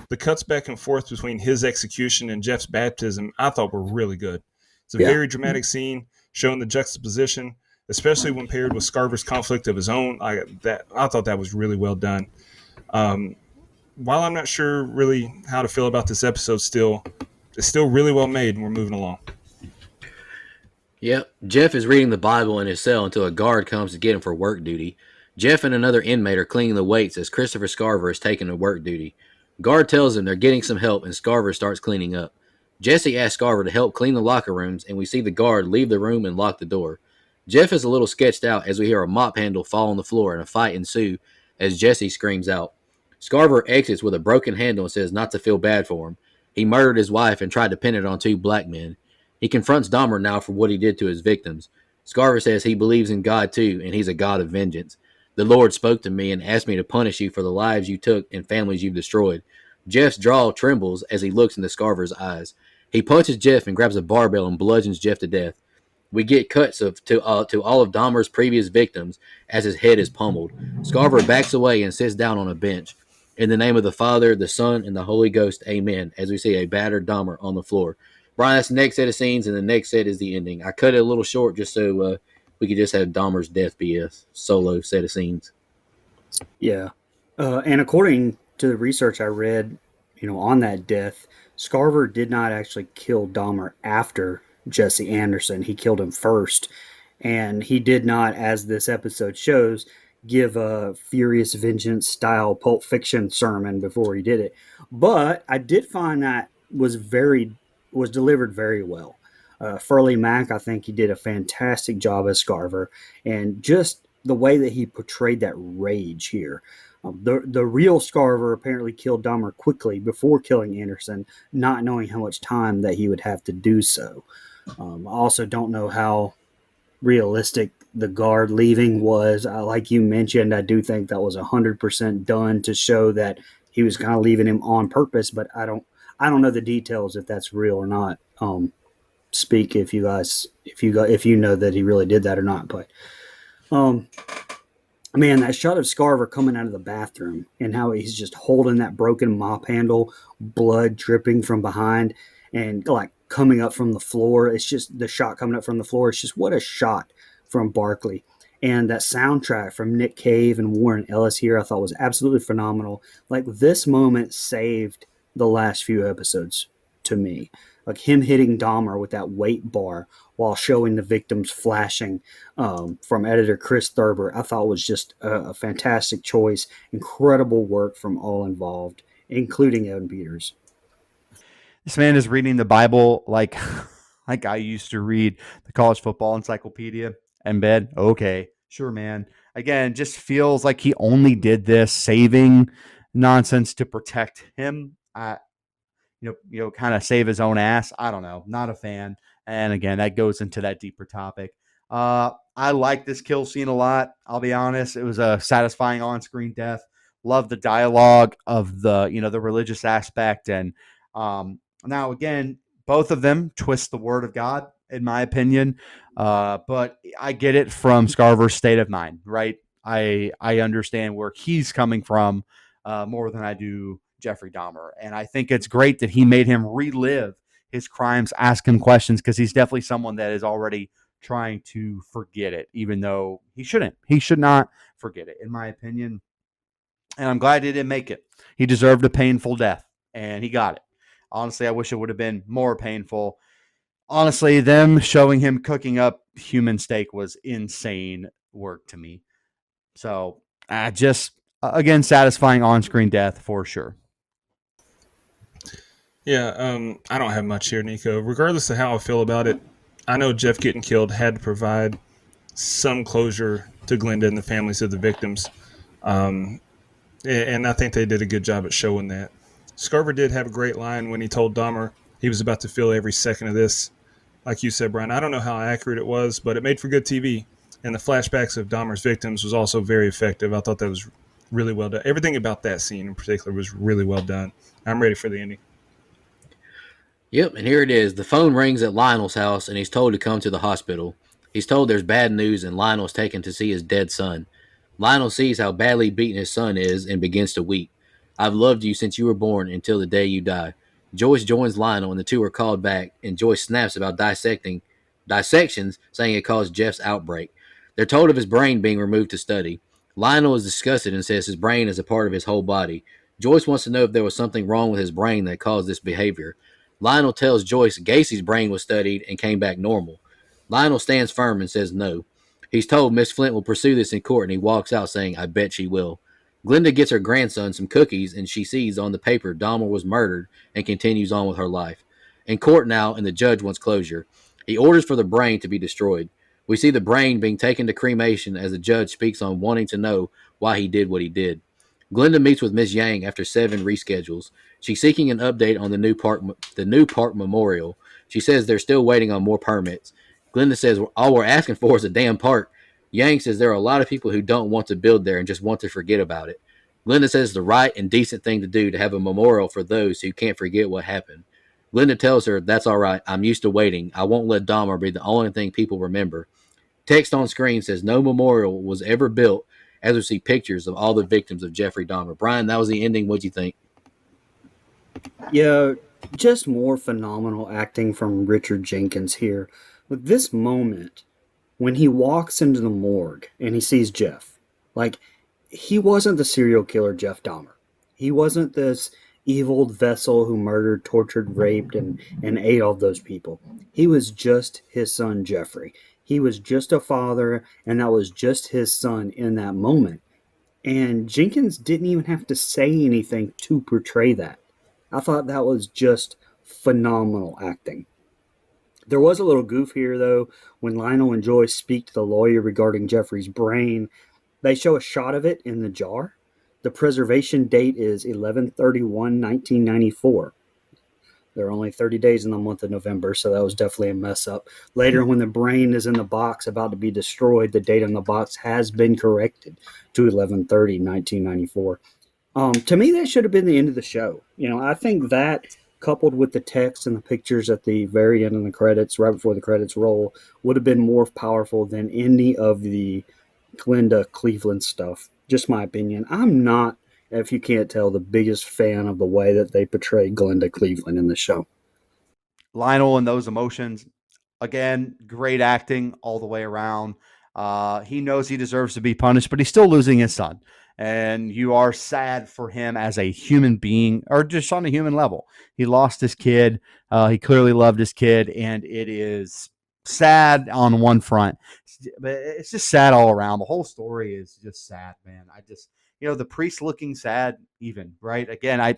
the cuts back and forth between his execution and Jeff's baptism, I thought were really good. It's a very dramatic scene showing the juxtaposition, especially when paired with Scarver's conflict of his own. I thought that was really well done. While I'm not sure really how to feel about this episode it's still really well made, and we're moving along. Yep. Jeff is reading the Bible in his cell until a guard comes to get him for work duty. Jeff and another inmate are cleaning the weights as Christopher Scarver is taken to work duty. Guard tells him they're getting some help, and Scarver starts cleaning up. Jesse asks Scarver to help clean the locker rooms, and we see the guard leave the room and lock the door. Jeff is a little sketched out as we hear a mop handle fall on the floor and a fight ensue as Jesse screams out. Scarver exits with a broken handle and says not to feel bad for him. He murdered his wife and tried to pin it on 2 black men. He confronts Dahmer now for what he did to his victims. Scarver says he believes in God too, and he's a God of vengeance. The Lord spoke to me and asked me to punish you for the lives you took and families you've destroyed. Jeff's jaw trembles as he looks into Scarver's eyes. He punches Jeff and grabs a barbell and bludgeons Jeff to death. We get cuts to all of Dahmer's previous victims as his head is pummeled. Scarver backs away and sits down on a bench. In the name of the Father, the Son, and the Holy Ghost, amen, as we see a battered Dahmer on the floor. Brian, that's the next set of scenes, and the next set is the ending. I cut it a little short just so we could just have Dahmer's death be a solo set of scenes. Yeah. And according to the research I read, on that death, Scarver did not actually kill Dahmer after Jesse Anderson. He killed him first. And he did not, as this episode shows, give a Furious Vengeance style Pulp Fiction sermon before he did it. But I did find that was delivered very well. Furley Mack, I think he did a fantastic job as Scarver, and just the way that he portrayed that rage here. The real Scarver apparently killed Dahmer quickly before killing Anderson, not knowing how much time that he would have to do so. I also don't know how realistic the guard leaving was. Like you mentioned, I do think that was 100% done to show that he was kind of leaving him on purpose, but I don't know the details if that's real or not. Speak if you know that he really did that or not. But man, that shot of Scarver coming out of the bathroom and how he's just holding that broken mop handle, blood dripping from behind, and like coming up from the floor. It's just the shot coming up from the floor. It's just what a shot from Barkley. And that soundtrack from Nick Cave and Warren Ellis here, I thought was absolutely phenomenal. Like, this moment saved the last few episodes to me. Like him hitting Dahmer with that weight bar while showing the victims flashing from editor Chris Thurber, I thought was just a fantastic choice. Incredible work from all involved, including Evan Peters. This man is reading the Bible like I used to read the college football encyclopedia in bed. Okay, sure, man. Again, just feels like he only did this saving nonsense to protect him. Kind of save his own ass. I don't know. Not a fan. And again, that goes into that deeper topic. I like this kill scene a lot. I'll be honest. It was a satisfying on-screen death. Love the dialogue of the religious aspect. And now again, both of them twist the word of God, in my opinion. But I get it from Scarver's state of mind, right? I understand where he's coming from more than I do Jeffrey Dahmer. And I think it's great that he made him relive his crimes, ask him questions, because he's definitely someone that is already trying to forget it, even though he shouldn't. He should not forget it, in my opinion. And I'm glad he didn't make it. He deserved a painful death, and he got it. Honestly, I wish it would have been more painful. Honestly, them showing him cooking up human steak was insane work to me. So, again, satisfying on-screen death for sure. Yeah, I don't have much here, Nico. Regardless of how I feel about it, I know Jeff getting killed had to provide some closure to Glenda and the families of the victims. And I think they did a good job at showing that. Scarver did have a great line when he told Dahmer he was about to feel every second of this like you said, Brian, I don't know how accurate it was, but it made for good TV. And the flashbacks of Dahmer's victims was also very effective. I thought that was really well done. Everything about that scene in particular was really well done. I'm ready for the ending. Yep, and here it is. The phone rings at Lionel's house, and he's told to come to the hospital. He's told there's bad news, and Lionel's taken to see his dead son. Lionel sees how badly beaten his son is and begins to weep. I've loved you since you were born until the day you die. Joyce joins Lionel, and the two are called back, and Joyce snaps about dissections, saying it caused Jeff's outbreak. They're told of his brain being removed to study. Lionel is disgusted and says his brain is a part of his whole body. Joyce wants to know if there was something wrong with his brain that caused this behavior. Lionel tells Joyce Gacy's brain was studied and came back normal. Lionel stands firm and says no. He's told Miss Flint will pursue this in court, and he walks out saying, I bet she will. Glenda gets her grandson some cookies, and she sees on the paper Dahmer was murdered and continues on with her life. In court now, and the judge wants closure. He orders for the brain to be destroyed. We see the brain being taken to cremation as the judge speaks on wanting to know why he did what he did. Glenda meets with Miss Yang after 7 reschedules. She's seeking an update on the new park memorial. She says they're still waiting on more permits. Glenda says all we're asking for is a damn park. Yang says there are a lot of people who don't want to build there and just want to forget about it. Glenda says the right and decent thing to do to have a memorial for those who can't forget what happened. Glenda tells her, that's all right. I'm used to waiting. I won't let Dahmer be the only thing people remember. Text on screen says no memorial was ever built, as we see pictures of all the victims of Jeffrey Dahmer. Brian, that was the ending. What'd you think? Yeah, just more phenomenal acting from Richard Jenkins here. With this moment, when he walks into the morgue and he sees Jeff, like, he wasn't the serial killer Jeff Dahmer. He wasn't this evil vessel who murdered, tortured, raped, and ate all those people. He was just his son, Jeffrey. He was just a father, and that was just his son in that moment. And Jenkins didn't even have to say anything to portray that. I thought that was just phenomenal acting. There was a little goof here, though, when Lionel and Joyce speak to the lawyer regarding Jeffrey's brain. They show a shot of it in the jar. The preservation date is 11/31/1994. There are only 30 days in the month of November, so that was definitely a mess up. Later, when the brain is in the box about to be destroyed, the date on the box has been corrected to 11/30/1994. To me, that should have been the end of the show. I think that, coupled with the text and the pictures at the very end of the credits, right before the credits roll, would have been more powerful than any of the Glenda Cleveland stuff. Just my opinion. I'm not, if you can't tell, the biggest fan of the way that they portray Glenda Cleveland in the show. Lionel and those emotions, again, great acting all the way around. He knows he deserves to be punished, but he's still losing his son. And you are sad for him as a human being, or just on a human level. He lost his kid. He clearly loved his kid, and it is sad on one front, but it's just sad all around. The whole story is just sad, man. The priest looking sad, even, right? Again, I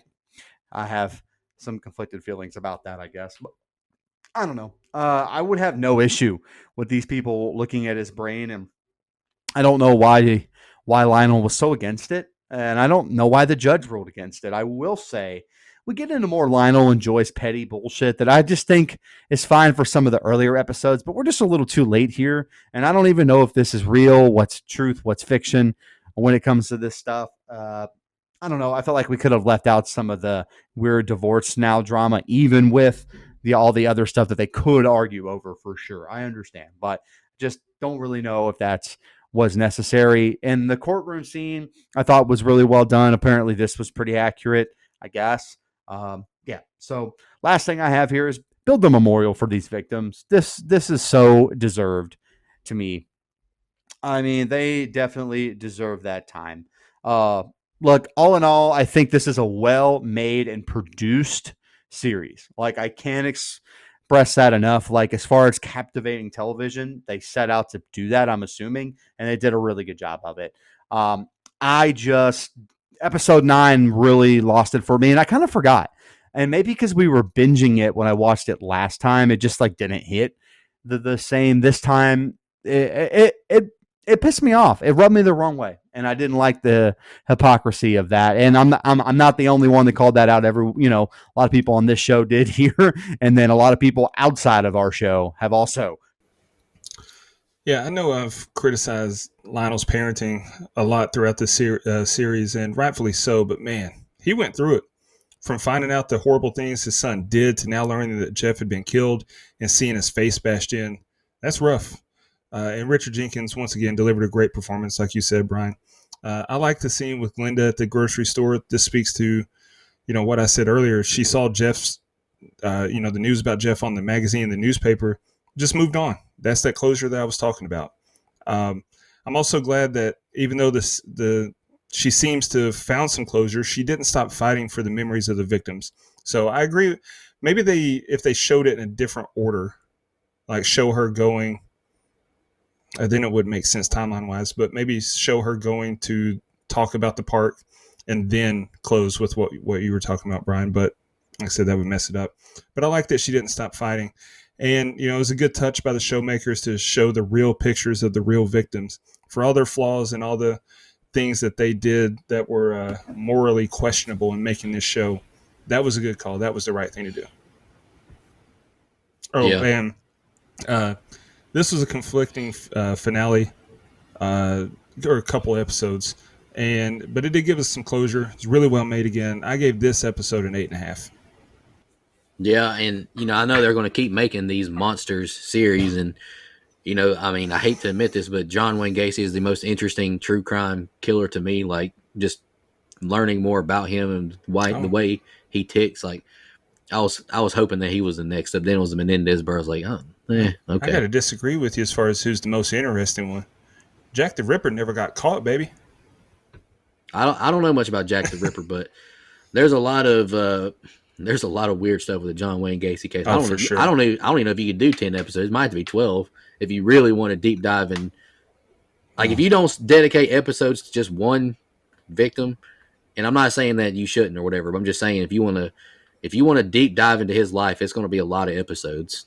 have some conflicted feelings about that, I guess. But I don't know. I would have no issue with these people looking at his brain, and I don't know why Lionel was so against it, and I don't know why the judge ruled against it. I will say we get into more Lionel and Joyce petty bullshit that I just think is fine for some of the earlier episodes, but we're just a little too late here, and I don't even know if this is real, what's truth, what's fiction when it comes to this stuff. I don't know. I felt like we could have left out some of the we're divorced now drama, even with all the other stuff that they could argue over for sure. I understand, but just don't really know if that's was necessary. And the courtroom scene I thought was really well done. Apparently this was pretty accurate, I guess. Yeah. So last thing I have here is build the memorial for these victims. This is so deserved to me. I mean, they definitely deserve that time. Look, all in all, I think this is a well-made and produced series. Like, I can't express that enough. Like, as far as captivating television, they set out to do that, I'm assuming, and they did a really good job of it. Episode 9 really lost it for me, and I kind of forgot. And maybe because we were binging it when I watched it last time, it just like didn't hit the same this time. It pissed me off. It rubbed me the wrong way. And I didn't like the hypocrisy of that. And I'm not the only one that called that out. A lot of people on this show did here, and then a lot of people outside of our show have also. Yeah, I know I've criticized Lionel's parenting a lot throughout the series, and rightfully so. But man, he went through it. From finding out the horrible things his son did to now learning that Jeff had been killed and seeing his face bashed in. That's rough. And Richard Jenkins, once again, delivered a great performance, like you said, Brian. I like the scene with Glenda at the grocery store. This speaks to, what I said earlier. She saw Jeff's, the news about Jeff on the magazine, the newspaper, just moved on. That's that closure that I was talking about. I'm also glad that even though she seems to have found some closure, she didn't stop fighting for the memories of the victims. So I agree. Maybe if they showed it in a different order, like show her going, then it would make sense timeline-wise, but maybe show her going to talk about the park and then close with what you were talking about, Brian. But like I said, that would mess it up. But I like that she didn't stop fighting. And, it was a good touch by the showmakers to show the real pictures of the real victims for all their flaws and all the things that they did that were morally questionable in making this show. That was a good call. That was the right thing to do. Oh, yeah. And this was a conflicting finale or a couple episodes, but it did give us some closure. It's really well made again. I gave this episode an 8.5. Yeah, and I know they're going to keep making these monsters series, and I hate to admit this, but John Wayne Gacy is the most interesting true crime killer to me. Like, just learning more about him and the way he ticks. Like, I was hoping that he was the next up. Then it was the Menendez, but I was like, okay. I got to disagree with you as far as who's the most interesting one. Jack the Ripper never got caught, baby. I don't know much about Jack the Ripper, but there's a lot of weird stuff with the John Wayne Gacy case. For sure. I don't even know if you could do 10 episodes. It might have to be 12 if you really want to deep dive in. Like, if you don't dedicate episodes to just one victim, and I'm not saying that you shouldn't or whatever, but I'm just saying if you want to deep dive into his life, it's going to be a lot of episodes.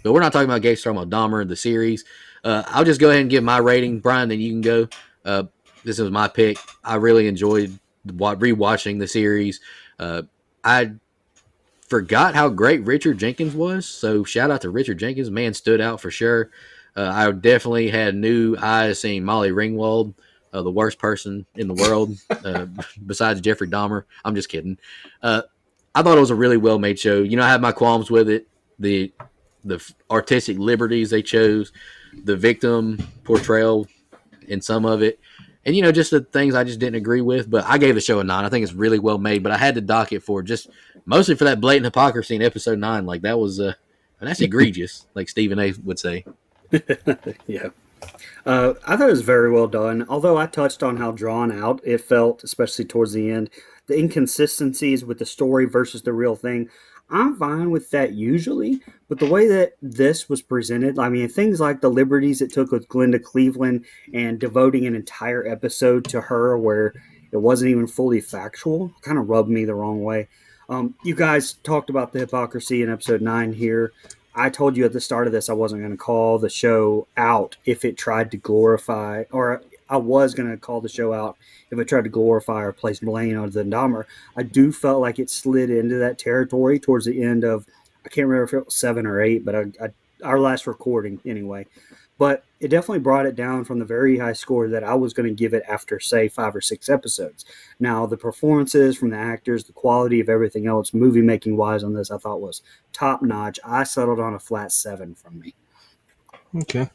But we're not talking about Gacy, talking about Dahmer, the series. I'll just go ahead and give my rating, Brian, then you can go. This was my pick. I really enjoyed rewatching the series. I forgot how great Richard Jenkins was, so shout out to Richard Jenkins. Man stood out for sure. I definitely had new eyes seeing Molly Ringwald, the worst person in the world, besides Jeffrey Dahmer. I'm just kidding. I thought it was a really well-made show. I had my qualms with it. The artistic liberties they chose, the victim portrayal in some of it, and just the things I just didn't agree with. But I gave the show a 9. I think it's really well made, but I had to dock it for just mostly for that blatant hypocrisy in episode 9. Like, that was that's egregious, like Stephen A would say. Yeah. I thought it was very well done. Although I touched on how drawn out it felt, especially towards the end, the inconsistencies with the story versus the real thing. I'm fine with that usually, but the way that this was presented, things like the liberties it took with Glenda Cleveland and devoting an entire episode to her where it wasn't even fully factual, kind of rubbed me the wrong way. You guys talked about the hypocrisy in episode 9 here. I told you at the start of this I wasn't going to call the show out if it tried to glorify, or I was going to call the show out if it tried to glorify or place blame on the Dahmer. I do felt like it slid into that territory towards the end of, I can't remember if it was 7 or 8, but our last recording anyway. But it definitely brought it down from the very high score that I was going to give it after, say, 5 or 6 episodes. Now, the performances from the actors, the quality of everything else, movie-making wise on this, I thought was top-notch. I settled on a flat 7 from me. Okay.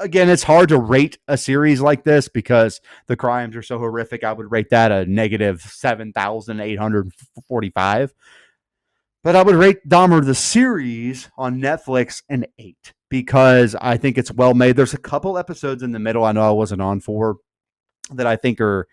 Again, it's hard to rate a series like this because the crimes are so horrific. I would rate that a negative 7,845. But I would rate Dahmer the series on Netflix an 8 because I think it's well made. There's a couple episodes in the middle I know I wasn't on for that I think are,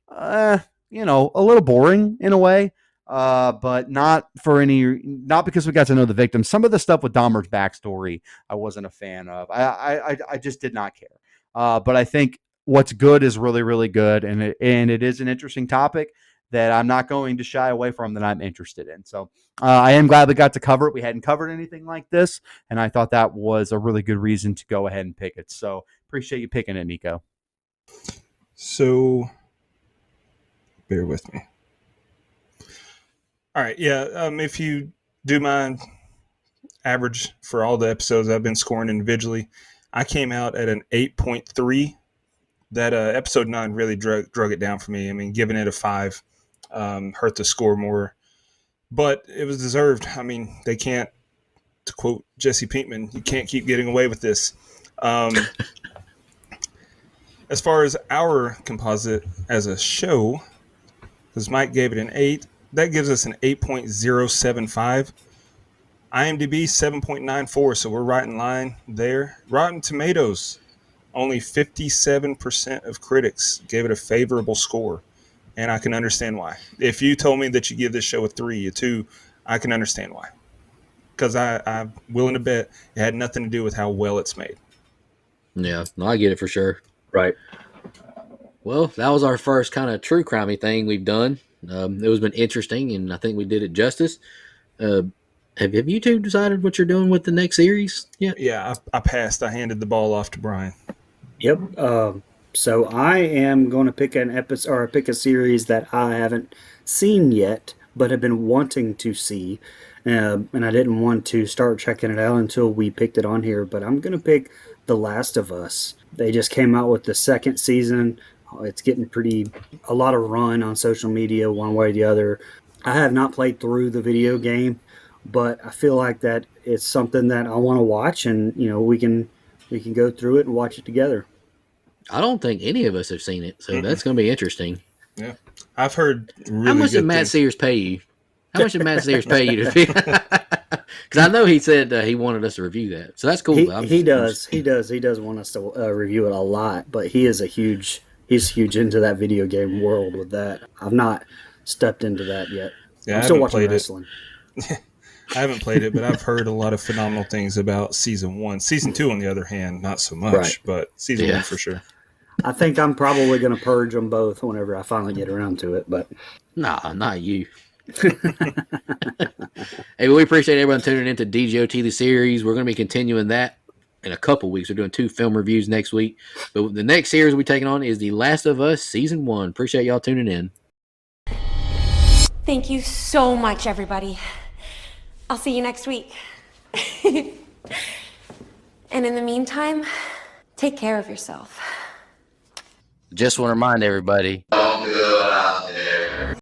a little boring in a way, but not because we got to know the victim. Some of the stuff with Dahmer's backstory I wasn't a fan of. I just did not care. But I think what's good is really, really good, and it is an interesting topic that I'm not going to shy away from, that I'm interested in. So I am glad we got to cover it. We hadn't covered anything like this, and I thought that was a really good reason to go ahead and pick it. So appreciate you picking it, Nico. So, bear with me. All right, yeah. If you do my average for all the episodes I've been scoring individually, I came out at an 8.3. That episode 9 really drug it down for me. I mean, giving it a 5 hurt the score more, but it was deserved. I mean, they can't, to quote Jesse Pinkman, you can't keep getting away with this. As far as our composite as a show, because Mike gave it an 8, that gives us an 8.075. IMDb 7.94, so we're right in line there. Rotten Tomatoes, only 57% of critics gave it a favorable score, and I can understand why. If you told me that you give this show a 3, a 2, I can understand why. Because I'm willing to bet it had nothing to do with how well it's made. Yeah, no, I get it for sure. Right. Well, that was our first kind of true crimey thing we've done. It was been interesting, and I think we did it justice. Have you two decided what you're doing with the next series yet? Yeah, I passed. I handed the ball off to Brian. Yep. So I am going to pick an episode or pick a series that I haven't seen yet, but have been wanting to see. And I didn't want to start checking it out until we picked it on here. But I'm going to pick The Last of Us. They just came out with the second season. It's getting a lot of run on social media, one way or the other. I have not played through the video game, but I feel like that it's something that I want to watch, and we can go through it and watch it together. I don't think any of us have seen it, so that's going to be interesting. Yeah, I've heard really How much good did Matt things. Sears pay you? How much did Matt Sears pay you to pick? Because I know he said he wanted us to review that, so that's cool. He does want us to review it a lot, but he's huge into that video game world with that. I've not stepped into that yet. Yeah, I'm still I haven't watching played wrestling. I haven't played it, but I've heard a lot of phenomenal things about season 1. Season 2, on the other hand, not so much, Right. but season 1 for sure. I think I'm probably going to purge them both whenever I finally get around to it. But Nah, not you. Hey, we appreciate everyone tuning into DGOT the series. We're going to be continuing that in a couple weeks. We're doing 2 film reviews next week, but the next series we're taking on is The Last of Us season 1. Appreciate y'all tuning in. Thank you so much, everybody. I'll see you next week. And in the meantime, take care of yourself. Just want to remind everybody,